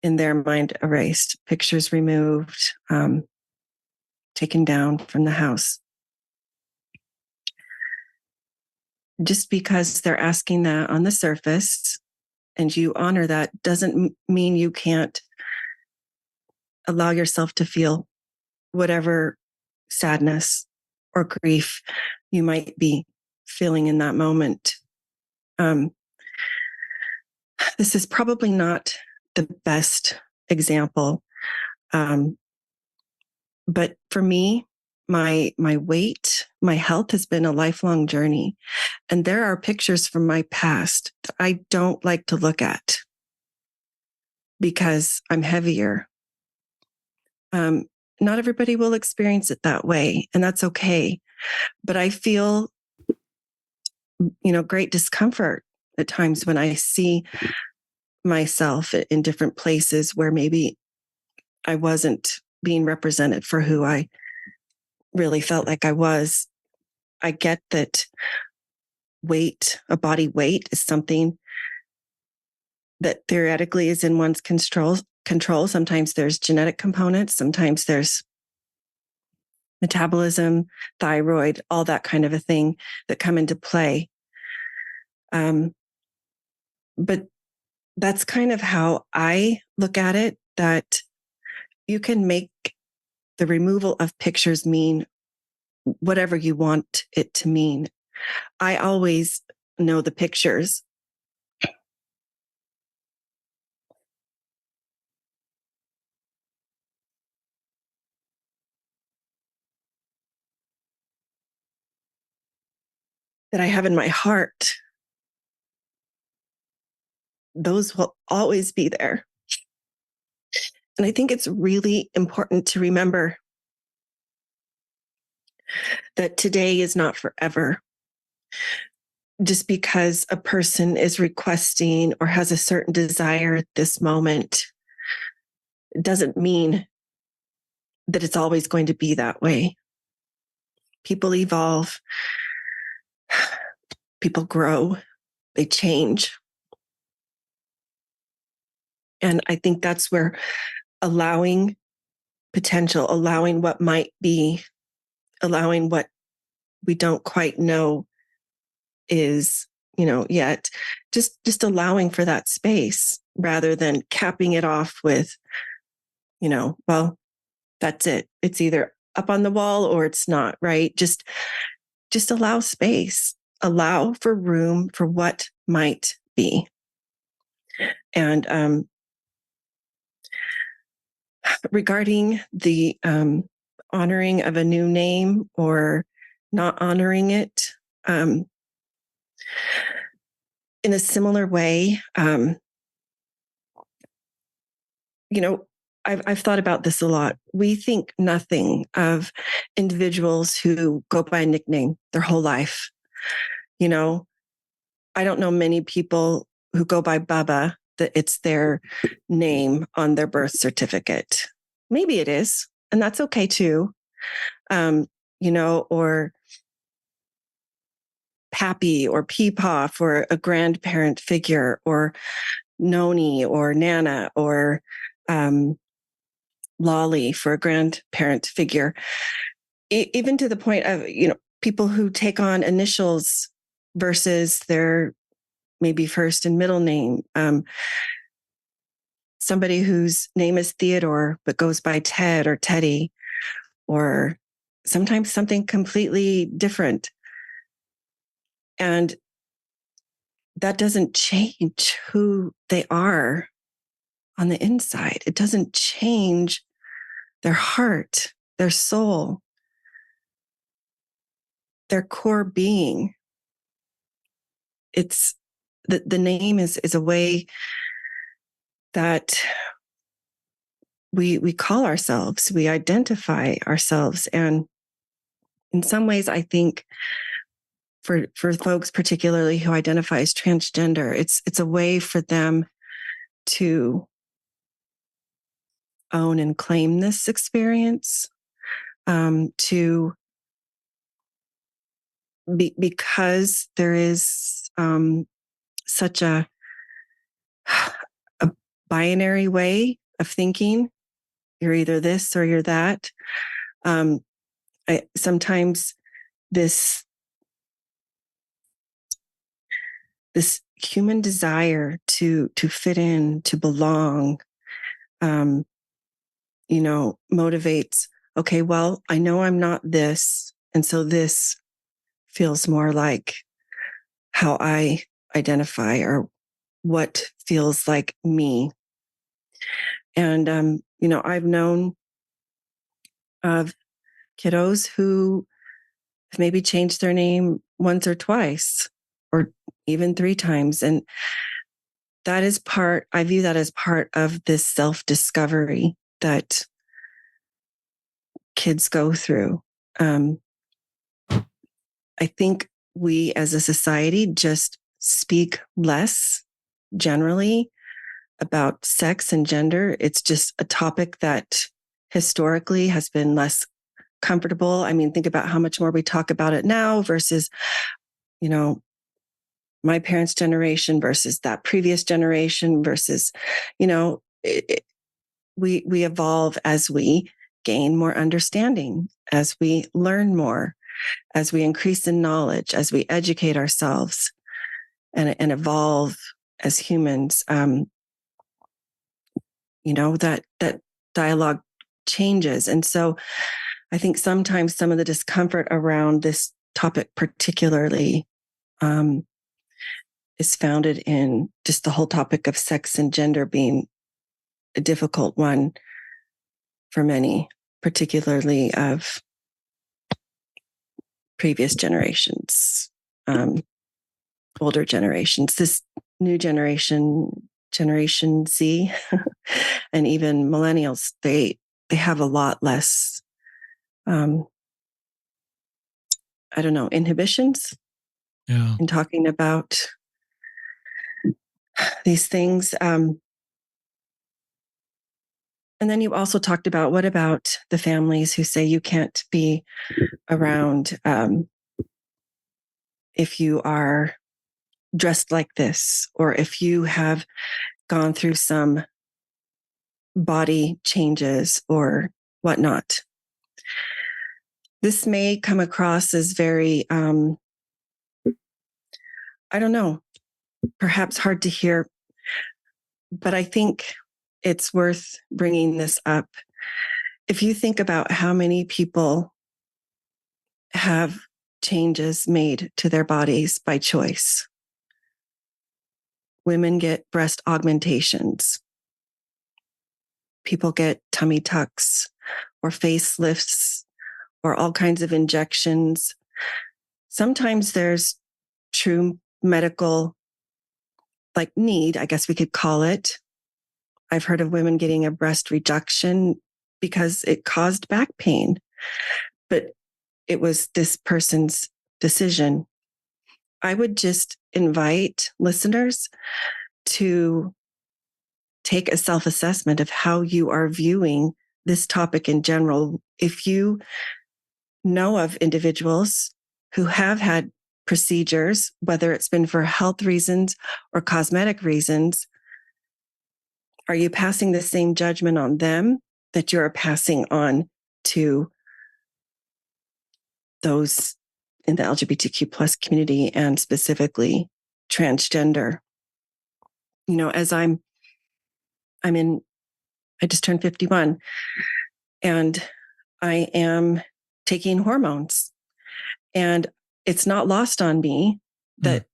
in their mind erased, pictures removed, taken down from the house. Just because they're asking that on the surface and you honor that doesn't mean you can't allow yourself to feel whatever sadness or grief you might be feeling in that moment. This is probably not the best example. But for me, my weight, my health has been a lifelong journey. And there are pictures from my past that I don't like to look at because I'm heavier. Not everybody will experience it that way, and that's okay. But I feel, great discomfort at times when I see myself in different places where maybe I wasn't being represented for who I really felt like I was. I get that a body weight is something that theoretically is in one's control. Sometimes there's genetic components, sometimes there's metabolism, thyroid, all that kind of a thing that come into play. But that's kind of how I look at it, that you can make the removal of pictures mean whatever you want it to mean. I always know the pictures. That I have in my heart, those will always be there. And I think it's really important to remember that today is not forever. Just because a person is requesting or has a certain desire at this moment doesn't mean that it's always going to be that way. People evolve, people grow, they change. And I think that's where allowing potential, allowing what might be, allowing what we don't quite know is, yet, just allowing for that space rather than capping it off with, well, that's it. It's either up on the wall or it's not, right? Just allow space, allow for room for what might be. And regarding the honoring of a new name or not honoring it, in a similar way, I've thought about this a lot. We think nothing of individuals who go by a nickname their whole life. I don't know many people who go by Bubba, that it's their name on their birth certificate. Maybe it is, and that's okay too. Or Pappy or Peepaw for a grandparent figure, or Noni or Nana, or Lolly for a grandparent figure. Even to the point of, people who take on initials versus their maybe first and middle name. Somebody whose name is Theodore but goes by Ted or Teddy, or sometimes something completely different. And that doesn't change who they are on the inside. It doesn't change their heart, their soul, their core being. It's the name is a way that we call ourselves, we identify ourselves. And in some ways, I think for folks, particularly who identify as transgender, it's a way for them to own and claim this experience, because there is such a binary way of thinking. You're either this or you're that. Sometimes this human desire to fit in, to belong, motivates. Okay, well, I know I'm not this, and so this feels more like how I identify, or what feels like me. And I've known of kiddos who have maybe changed their name once or twice, or even 3 times, and that is I view that as part of this self-discovery that kids go through. I think we as a society just speak less generally about sex and gender. It's just a topic that historically has been less comfortable. I mean, think about how much more we talk about it now versus, my parents' generation versus that previous generation versus, we evolve as we gain more understanding, as we learn more, as we increase in knowledge, as we educate ourselves and evolve as humans. That dialogue changes. And so I think sometimes some of the discomfort around this topic particularly is founded in just the whole topic of sex and gender being a difficult one for many, particularly of previous generations, older generations. This new Generation Z, and even millennials, they have a lot less, inhibitions in talking about these things. And then you also talked about, what about the families who say you can't be around if you are dressed like this, or if you have gone through some body changes or whatnot. This may come across as very, I don't know, perhaps hard to hear, but I think it's worth bringing this up. If you think about how many people have changes made to their bodies by choice, women get breast augmentations, people get tummy tucks or facelifts or all kinds of injections. Sometimes there's true medical, like, need, I guess we could call it. I've heard of women getting a breast reduction because it caused back pain, but it was this person's decision. I would just invite listeners to take a self-assessment of how you are viewing this topic in general. If you know of individuals who have had procedures, whether it's been for health reasons or cosmetic reasons, are you passing the same judgment on them that you're passing on to those in the LGBTQ plus community, and specifically transgender? You know, as I just turned 51, and I am taking hormones, and it's not lost on me that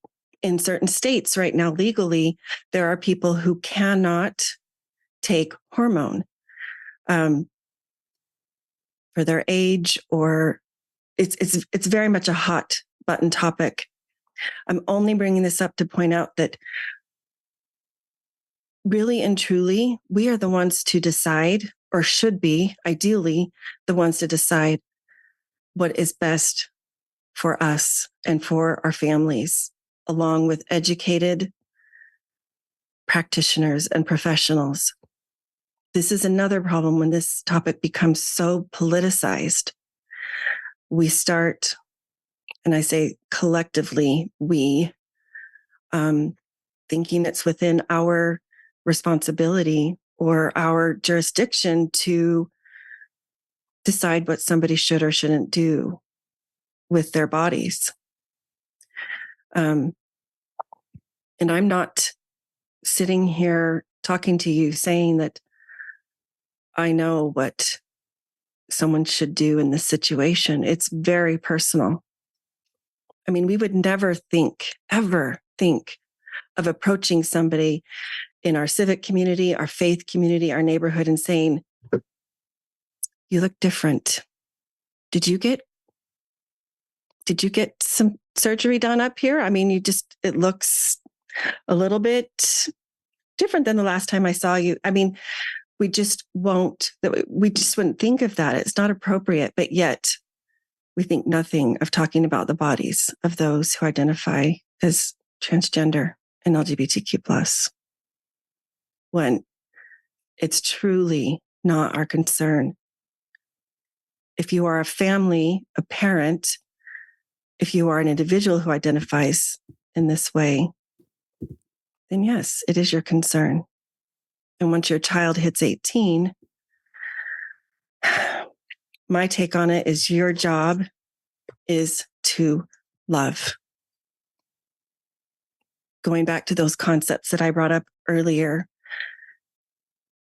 in certain states right now, legally, there are people who cannot take hormone for their age, or it's very much a hot button topic. I'm only bringing this up to point out that really and truly, we are the ones to decide, or should be ideally the ones to decide what is best for us and for our families, along with educated practitioners and professionals. This is another problem when this topic becomes so politicized. We start, and I say collectively, we, thinking it's within our responsibility or our jurisdiction to decide what somebody should or shouldn't do with their bodies. And I'm not sitting here talking to you saying that I know what someone should do in this situation. It's very personal. I mean, we would never ever think of approaching somebody in our civic community, our faith community, our neighborhood, and saying, "You look different. Did you get some surgery done up here? I mean, it looks a little bit different than the last time I saw you." I mean, we just wouldn't think of that. It's not appropriate, but yet we think nothing of talking about the bodies of those who identify as transgender and LGBTQ plus, when it's truly not our concern. If you are a family, a parent, if you are an individual who identifies in this way, then yes, it is your concern. And once your child hits 18, my take on it is your job is to love. Going back to those concepts that I brought up earlier,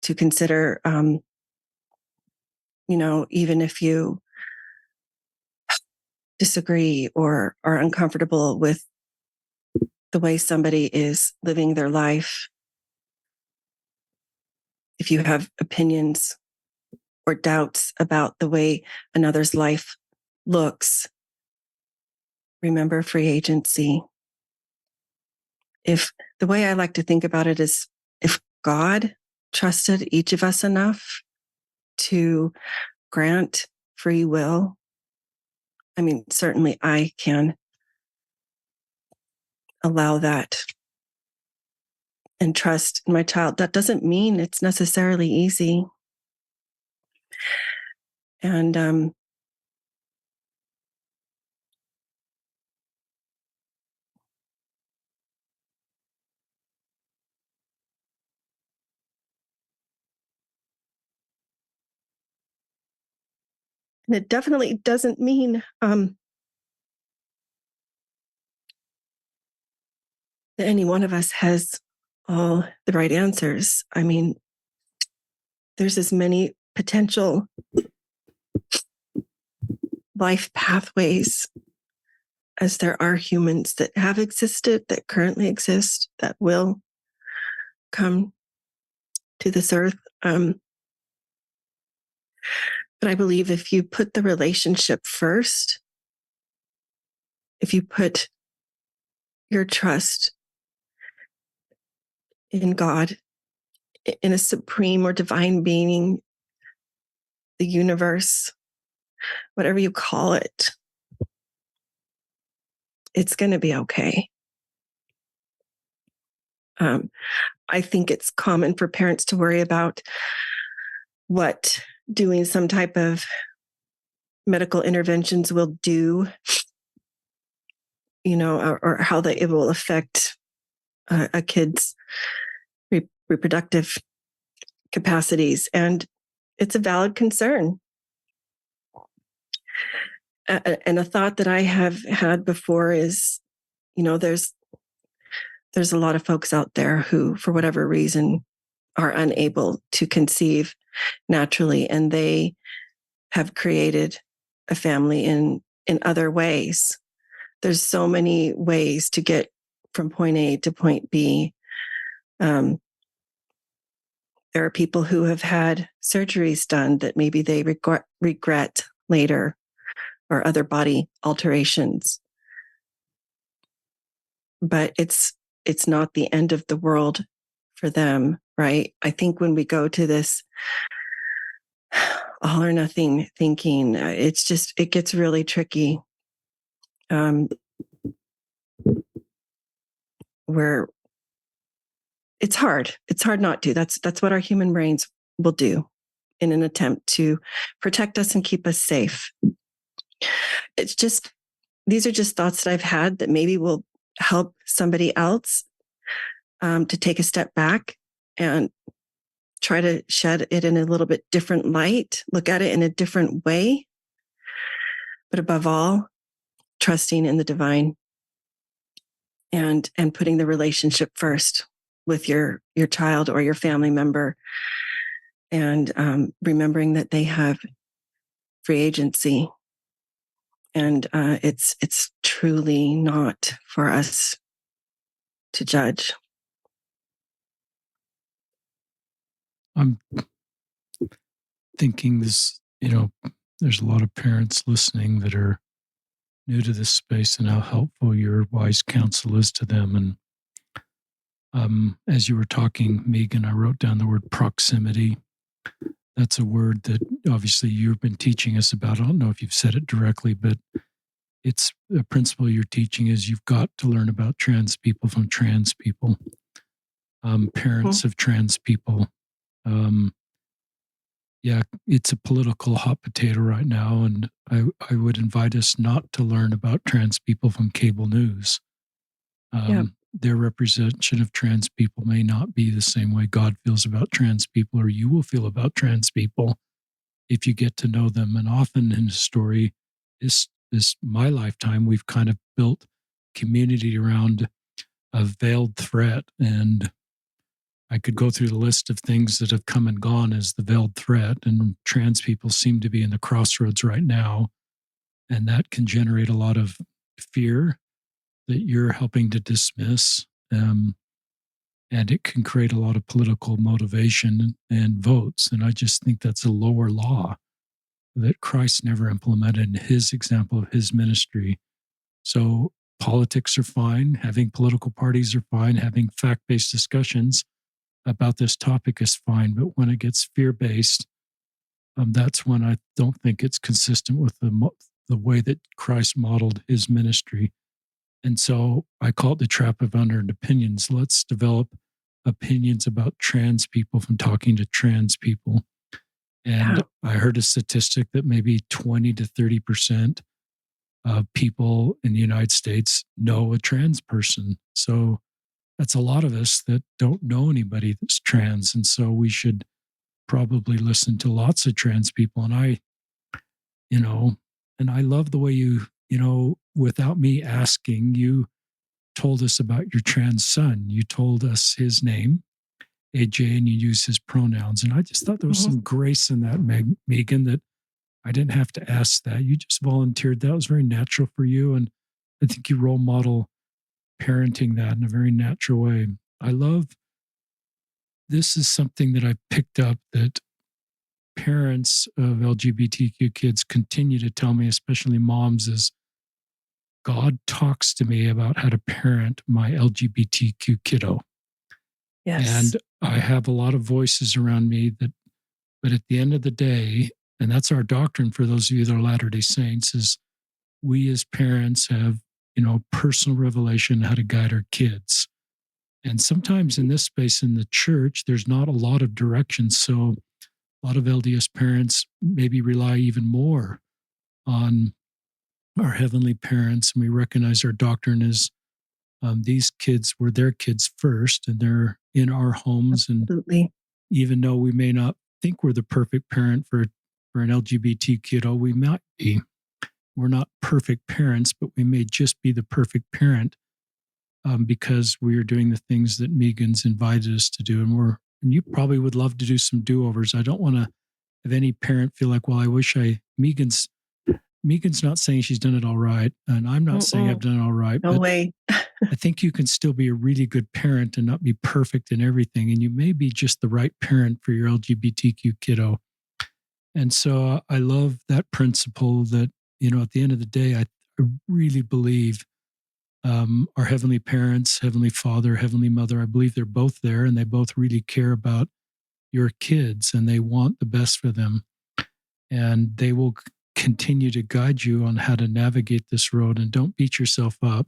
to consider, even if you disagree or are uncomfortable with the way somebody is living their life, if you have opinions or doubts about the way another's life looks, remember free agency. If the way I like to think about it is, if God trusted each of us enough to grant free will, I mean, certainly I can allow that and trust in my child. That doesn't mean it's necessarily easy. And it definitely doesn't mean that any one of us has all the right answers. I mean, there's as many potential life pathways as there are humans that have existed, that currently exist, that will come to this earth. But I believe if you put the relationship first, if you put your trust in God, in a supreme or divine being, the universe, whatever you call it, it's going to be okay. I think it's common for parents to worry about what doing some type of medical interventions will do, or how it will affect a kid's reproductive capacities. And it's a valid concern. And a thought that I have had before is, there's a lot of folks out there who, for whatever reason, are unable to conceive naturally, and they have created a family in other ways. There's so many ways to get from point A to point B. There are people who have had surgeries done that maybe they regret later, or other body alterations. But it's not the end of the world for them, right? I think when we go to this all or nothing thinking, it gets really tricky. Where it's hard not to. That's what our human brains will do in an attempt to protect us and keep us safe. These are just thoughts that I've had that maybe will help somebody else to take a step back and try to shed it in a little bit different light, look at it in a different way. But above all, trusting in the divine and putting the relationship first with your child or your family member, and remembering that they have free agency. And it's truly not for us to judge. I'm thinking there's a lot of parents listening that are new to this space, and how helpful your wise counsel is to them. And as you were talking, Meagan, I wrote down the word proximity. That's a word that obviously you've been teaching us about. I don't know if you've said it directly, but it's a principle you're teaching is you've got to learn about trans people from trans people, parents of trans people. Yeah, it's a political hot potato right now, and I would invite us not to learn about trans people from cable news. Their representation of trans people may not be the same way God feels about trans people, or you will feel about trans people if you get to know them. And often in the story, this my lifetime, we've kind of built community around a veiled threat. And I could go through the list of things that have come and gone as the veiled threat, and trans people seem to be in the crossroads right now. And that can generate a lot of fear that you're helping to dismiss. And it can create a lot of political motivation and votes. And I just think that's a lower law that Christ never implemented in his example of his ministry. So politics are fine, having political parties are fine, having fact-based discussions about this topic is fine. But when it gets fear-based, that's when I don't think it's consistent with the way that Christ modeled his ministry. And so I call it the trap of unearned opinions. Let's develop opinions about trans people from talking to trans people. And I heard a statistic that maybe 20 to 30% of people in the United States know a trans person. So that's a lot of us that don't know anybody that's trans. And so we should probably listen to lots of trans people. And you know, and I love the way without me asking, you told us about your trans son. You told us his name, AJ, and you use his pronouns. And I just thought there was some grace in that, Meagan, that I didn't have to ask that. You just volunteered. That was very natural for you. And I think you role model parenting that in a very natural way. I love this is something that I picked up that parents of LGBTQ kids continue to tell me, especially moms, is God talks to me about how to parent my LGBTQ kiddo. Yes. And I have a lot of voices around me but at the end of the day, and that's our doctrine for those of you that are Latter-day Saints, is we as parents have, personal revelation how to guide our kids. And sometimes in this space in the church, there's not a lot of direction. So a lot of LDS parents maybe rely even more on our heavenly parents. And we recognize our doctrine is these kids were their kids first, and they're in our homes. Absolutely. And even though we may not think we're the perfect parent for an LGBT kiddo, we might be. We're not perfect parents, but we may just be the perfect parent because we are doing the things that Meagan's invited us to do. And you probably would love to do some do-overs. I don't want to have any parent feel like, well, I wish Meagan's not saying she's done it all right. And I'm not saying I've done it all right. No way. I think you can still be a really good parent and not be perfect in everything. And you may be just the right parent for your LGBTQ kiddo. And so I love that principle that, at the end of the day, I really believe our heavenly parents, heavenly father, heavenly mother, I believe they're both there and they both really care about your kids and they want the best for them. And they will continue to guide you on how to navigate this road. And don't beat yourself up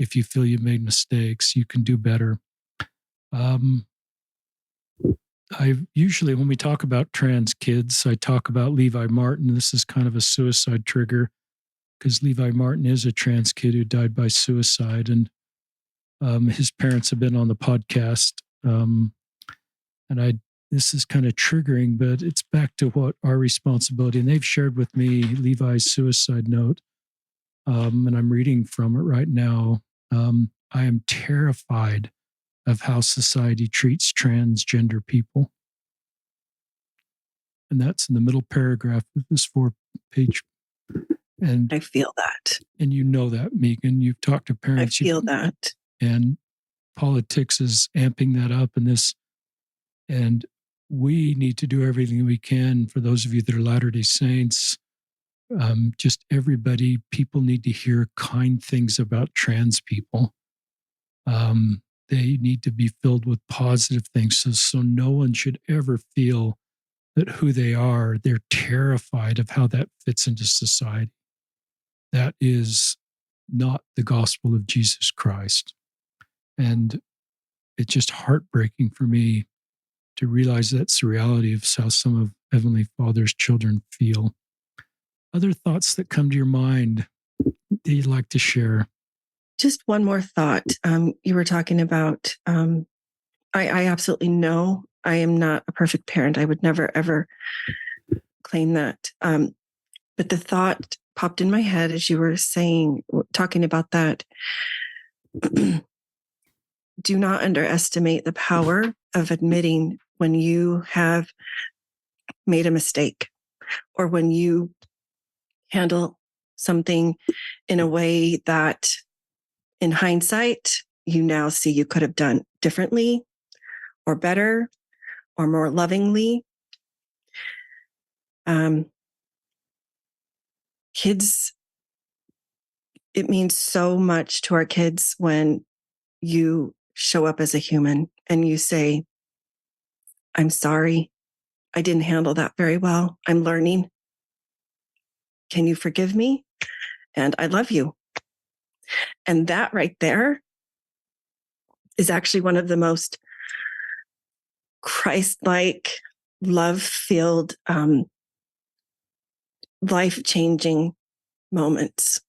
if you feel you've made mistakes. You can do better. I usually, when we talk about trans kids, I talk about Levi Martin. This is kind of a suicide trigger because Levi Martin is a trans kid who died by suicide. And his parents have been on the podcast. This is kind of triggering, but it's back to what our responsibility. And they've shared with me Levi's suicide note. And I'm reading from it right now. I am terrified of how society treats transgender people. And that's in the middle paragraph of this 4-page. And I feel that. And you know that, Meagan. You've talked to parents. I feel that. And politics is amping that up in this. And we need to do everything we can for those of you that are Latter-day Saints. Just everybody, people need to hear kind things about trans people. They need to be filled with positive things. So no one should ever feel that who they are, they're terrified of how that fits into society. That is not the gospel of Jesus Christ. And it's just heartbreaking for me to realize that's the reality of how some of Heavenly Father's children feel. Other thoughts that come to your mind that you'd like to share? Just one more thought. You were talking about, I absolutely know I am not a perfect parent. I would never, ever claim that. But the thought popped in my head as you were talking about that. Do not underestimate the power of admitting when you have made a mistake or when you handle something in a way that in hindsight, you now see you could have done differently or better or more lovingly. Kids, it means so much to our kids when you show up as a human and you say, I'm sorry, I didn't handle that very well. I'm learning. Can you forgive me? And I love you. And that right there is actually one of the most Christ-like love-filled, life-changing moments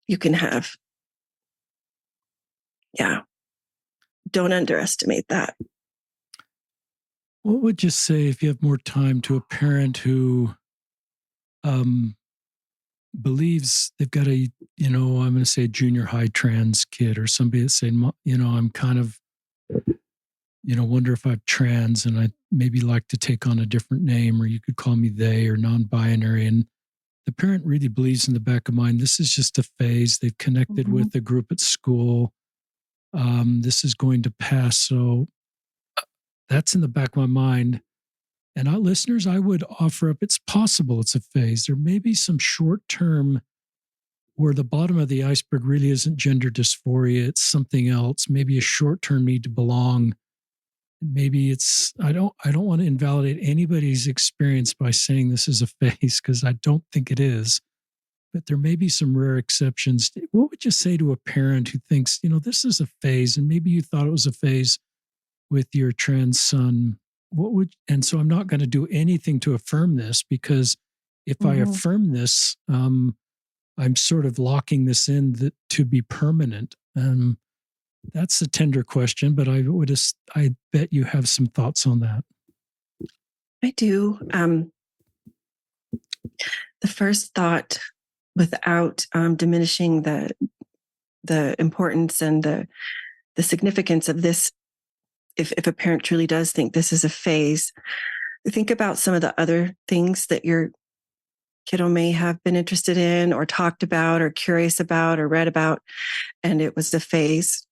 you can have. Yeah. Don't underestimate that. What would you say if you have more time to a parent who um, believes they've got a, I'm going to say a junior high trans kid or somebody that's saying, I'm kind of, wonder if I'm trans and I maybe like to take on a different name, or you could call me they or non-binary. And the parent really believes in the back of mind, this is just a phase. They've connected Mm-hmm. with a group at school. This is going to pass. So that's in the back of my mind. And listeners, I would offer up it's possible it's a phase. There may be some short term where the bottom of the iceberg really isn't gender dysphoria, it's something else, maybe a short term need to belong. Maybe it's I don't want to invalidate anybody's experience by saying this is a phase, because I don't think it is. But there may be some rare exceptions. What would you say to a parent who thinks, this is a phase, and maybe you thought it was a phase with your trans son? And so I'm not going to do anything to affirm this, because if I Mm-hmm. affirm this, I'm sort of locking this in to be permanent. That's a tender question, but I bet you have some thoughts on that. I do. The first thought, without diminishing the importance and the significance of this, if a parent truly does think this is a phase, think about some of the other things that your kiddo may have been interested in or talked about or curious about or read about, and it was a phase.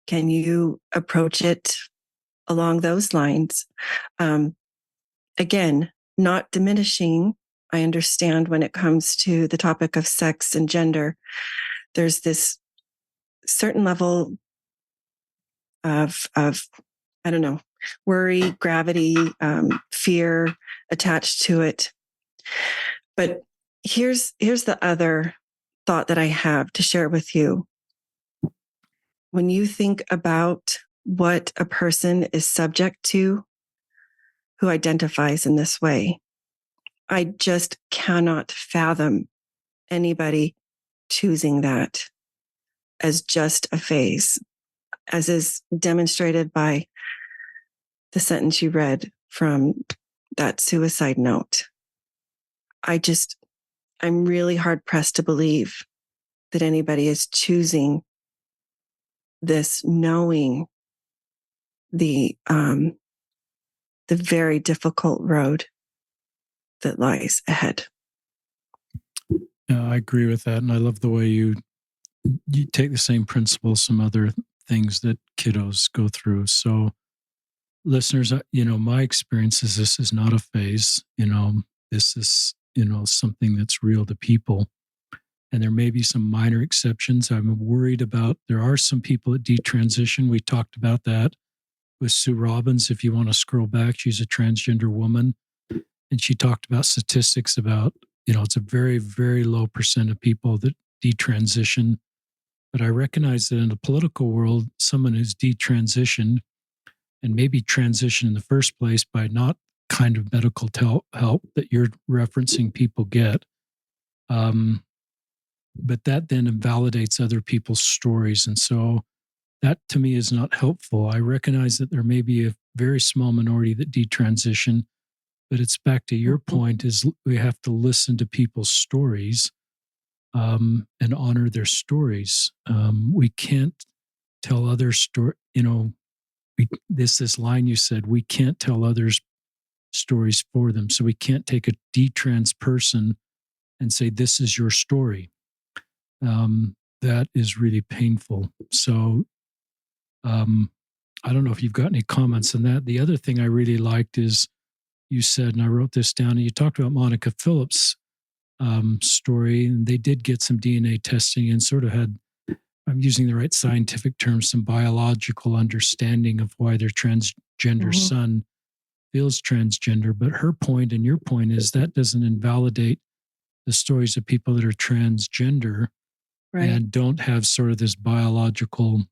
Can you approach it along those lines? Again, not diminishing. I understand when it comes to the topic of sex and gender, there's this certain level of I don't know, worry, gravity, fear attached to it. But here's the other thought that I have to share with you. When you think about what a person is subject to who identifies in this way, I just cannot fathom anybody choosing that as just a phase, as is demonstrated by the sentence you read from that suicide note. I'm really hard pressed to believe that anybody is choosing this, knowing the very difficult road that lies ahead. Yeah, I agree with that, and I love the way you take the same principles, some other things that kiddos go through. So, listeners, my experience is this is not a phase. This is something that's real to people. And there may be some minor exceptions. I'm worried about, there are some people at detransition. We talked about that with Sue Robbins. If you want to scroll back, she's a transgender woman. And she talked about statistics about, it's a very, very low percent of people that detransition. But I recognize that in the political world, someone who's detransitioned and maybe transitioned in the first place by not kind of medical help that you're referencing people get, but that then invalidates other people's stories. And so that to me is not helpful. I recognize that there may be a very small minority that detransition, but it's back to your point, is we have to listen to people's stories and honor their stories. We can't tell other story. This line you said, we can't tell others stories for them. So we can't take a detrans person and say, this is your story. That is really painful. So I don't know if you've got any comments on that. The other thing I really liked is you said, and I wrote this down, and you talked about Monica Phillips' story, and they did get some DNA testing and sort of had, I'm using the right scientific term, some biological understanding of why their transgender son feels transgender. But her point and your point is that doesn't invalidate the stories of people that are transgender, right, and don't have sort of this biological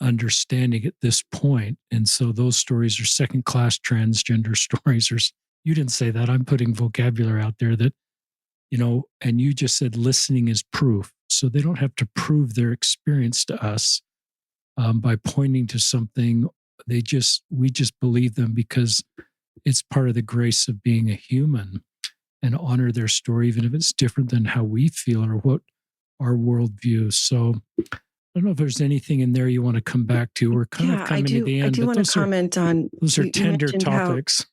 understanding at this point. And so those stories are second class transgender stories. Or you didn't say that. I'm putting vocabulary out there that, and you just said listening is proof. So they don't have to prove their experience to us by pointing to something. We just believe them because it's part of the grace of being a human, and honor their story, even if it's different than how we feel or what our worldview. So I don't know if there's anything in there you want to come back to. We're kind of coming to the end. I do want to comment on. Those are tender topics.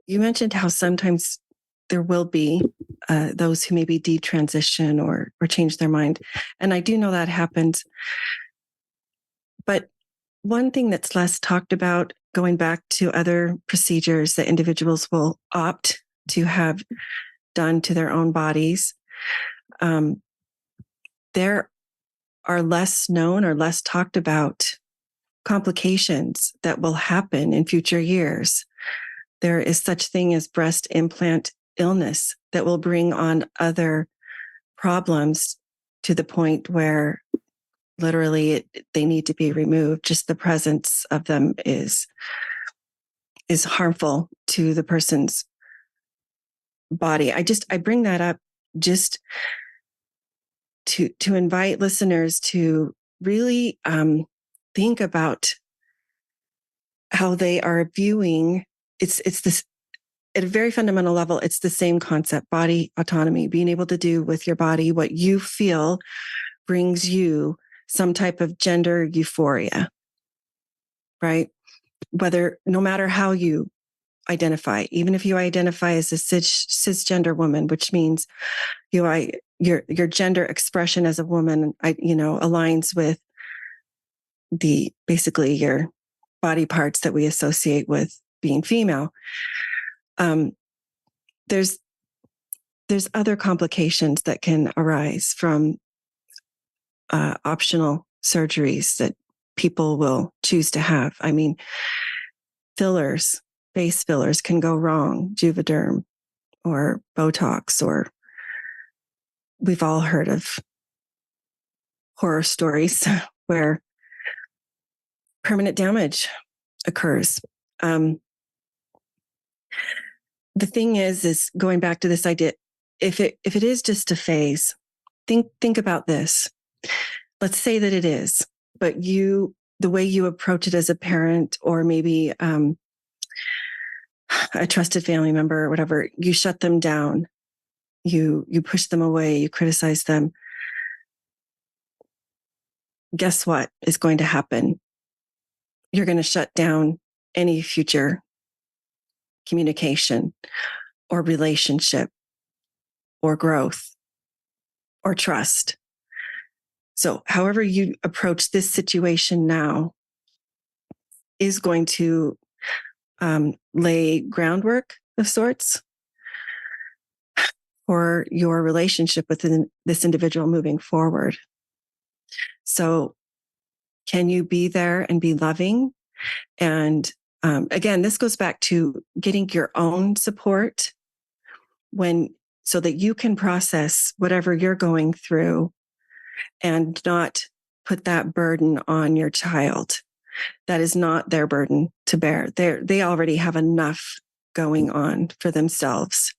You mentioned how sometimes there will be those who maybe detransition or change their mind, and I do know that happens. But one thing that's less talked about, going back to other procedures that individuals will opt to have done to their own bodies, there are less known or less talked about complications that will happen in future years. There is such thing as breast implant illness that will bring on other problems to the point where literally they need to be removed. Just the presence of them is harmful to the person's body. I bring that up just to invite listeners to really think about how they are viewing. It's this, at a very fundamental level, it's the same concept: body autonomy, being able to do with your body what you feel brings you some type of gender euphoria, right? No matter how you identify, even if you identify as a cisgender woman, which means your gender expression as a woman, aligns with basically your body parts that we associate with being female. There's other complications that can arise from optional surgeries that people will choose to have. I mean, face fillers can go wrong, Juvederm or Botox, or we've all heard of horror stories where permanent damage occurs. The thing is going back to this idea, if it is just a phase, think about this. Let's say that it is, but the way you approach it as a parent, or maybe a trusted family member or whatever, you shut them down, you push them away, you criticize them. Guess what is going to happen? You're going to shut down any future communication or relationship or growth or trust. So however you approach this situation now is going to lay groundwork of sorts for your relationship with this individual moving forward. So can you be there and be loving? And again, this goes back to getting your own support so that you can process whatever you're going through and not put that burden on your child. That is not their burden to bear. They already have enough going on for themselves,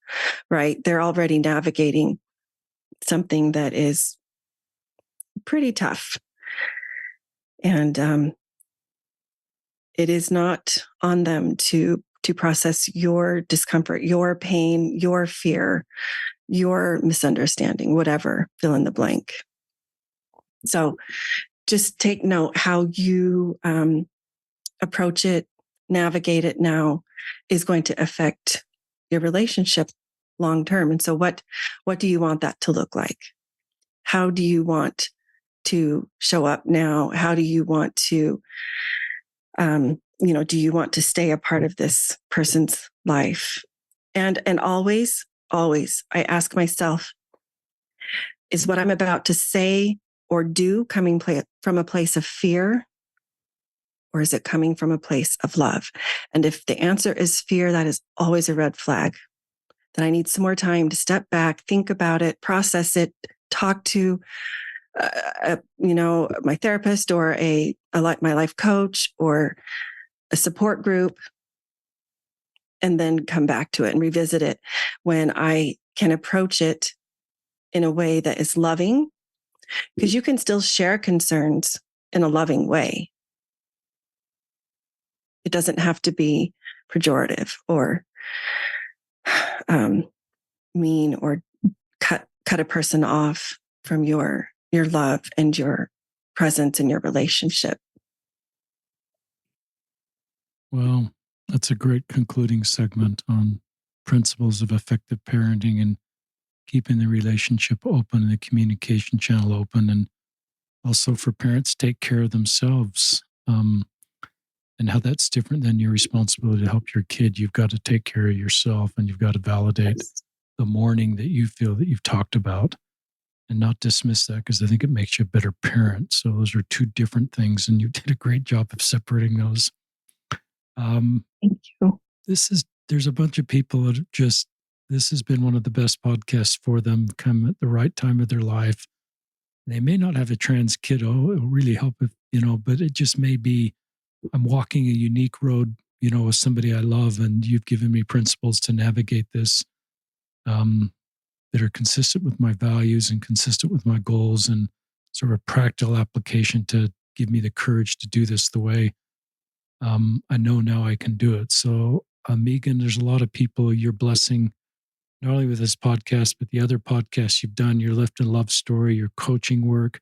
right? They're already navigating something that is pretty tough. And it is not on them to process your discomfort, your pain, your fear, your misunderstanding, whatever, fill in the blank. So just take note how you approach it, navigate it now is going to affect your relationship long term. And so what do you want that to look like? How do you want to show up now? How do you want to, do you want to stay a part of this person's life? And always, I ask myself, is what I'm about to say or do coming from a place of fear, or is it coming from a place of love? And if the answer is fear, that is always a red flag. That I need some more time to step back, think about it, process it, talk to my therapist or my life coach or a support group, and then come back to it and revisit it when I can approach it in a way that is loving, because you can still share concerns in a loving way. It doesn't have to be pejorative or mean or cut a person off from your love and your presence in your relationship. Well, that's a great concluding segment on principles of effective parenting and keeping the relationship open and the communication channel open, and also for parents to take care of themselves, and how that's different than your responsibility to help your kid. You've got to take care of yourself, and you've got to validate the mourning that you feel that you've talked about and not dismiss that, because I think it makes you a better parent. So those are two different things, and you did a great job of separating those. Thank you. There's a bunch of people that this has been one of the best podcasts for them, come at the right time of their life. They may not have a trans kiddo. It will really help if, but it just may be, I'm walking a unique road, with somebody I love, and you've given me principles to navigate this, that are consistent with my values and consistent with my goals, and sort of a practical application to give me the courage to do this the way I know now I can do it. So, Meagan, there's a lot of people you're blessing, not only with this podcast, but the other podcasts you've done, your Lift and Love story, your coaching work,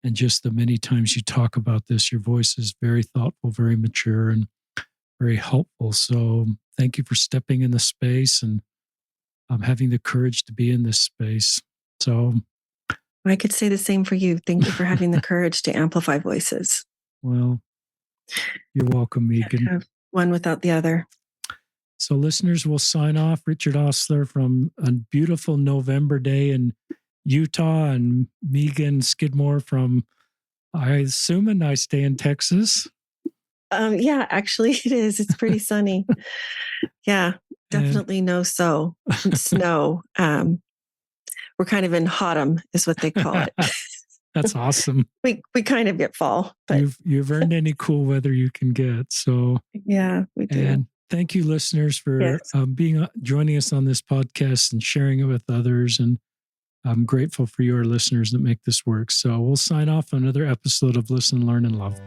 and just the many times you talk about this. Your voice is very thoughtful, very mature, and very helpful. So thank you for stepping in the space and having the courage to be in this space. So I could say the same for you. Thank you for having the courage to amplify voices. Well, you're welcome, Meagan. Have one without the other. So listeners, will sign off. Richard Osler from a beautiful November day in Utah, and Meagan Skidmore from, I assume, a nice day in Texas. Yeah, actually it is. It's pretty sunny. Yeah, definitely no snow. We're kind of in autumn is what they call it. That's awesome. We kind of get fall, but you've earned any cool weather you can get. So yeah, we do. And thank you, listeners, for joining us on this podcast and sharing it with others. And I'm grateful for your listeners that make this work. So we'll sign off on another episode of Listen, Learn, and Love.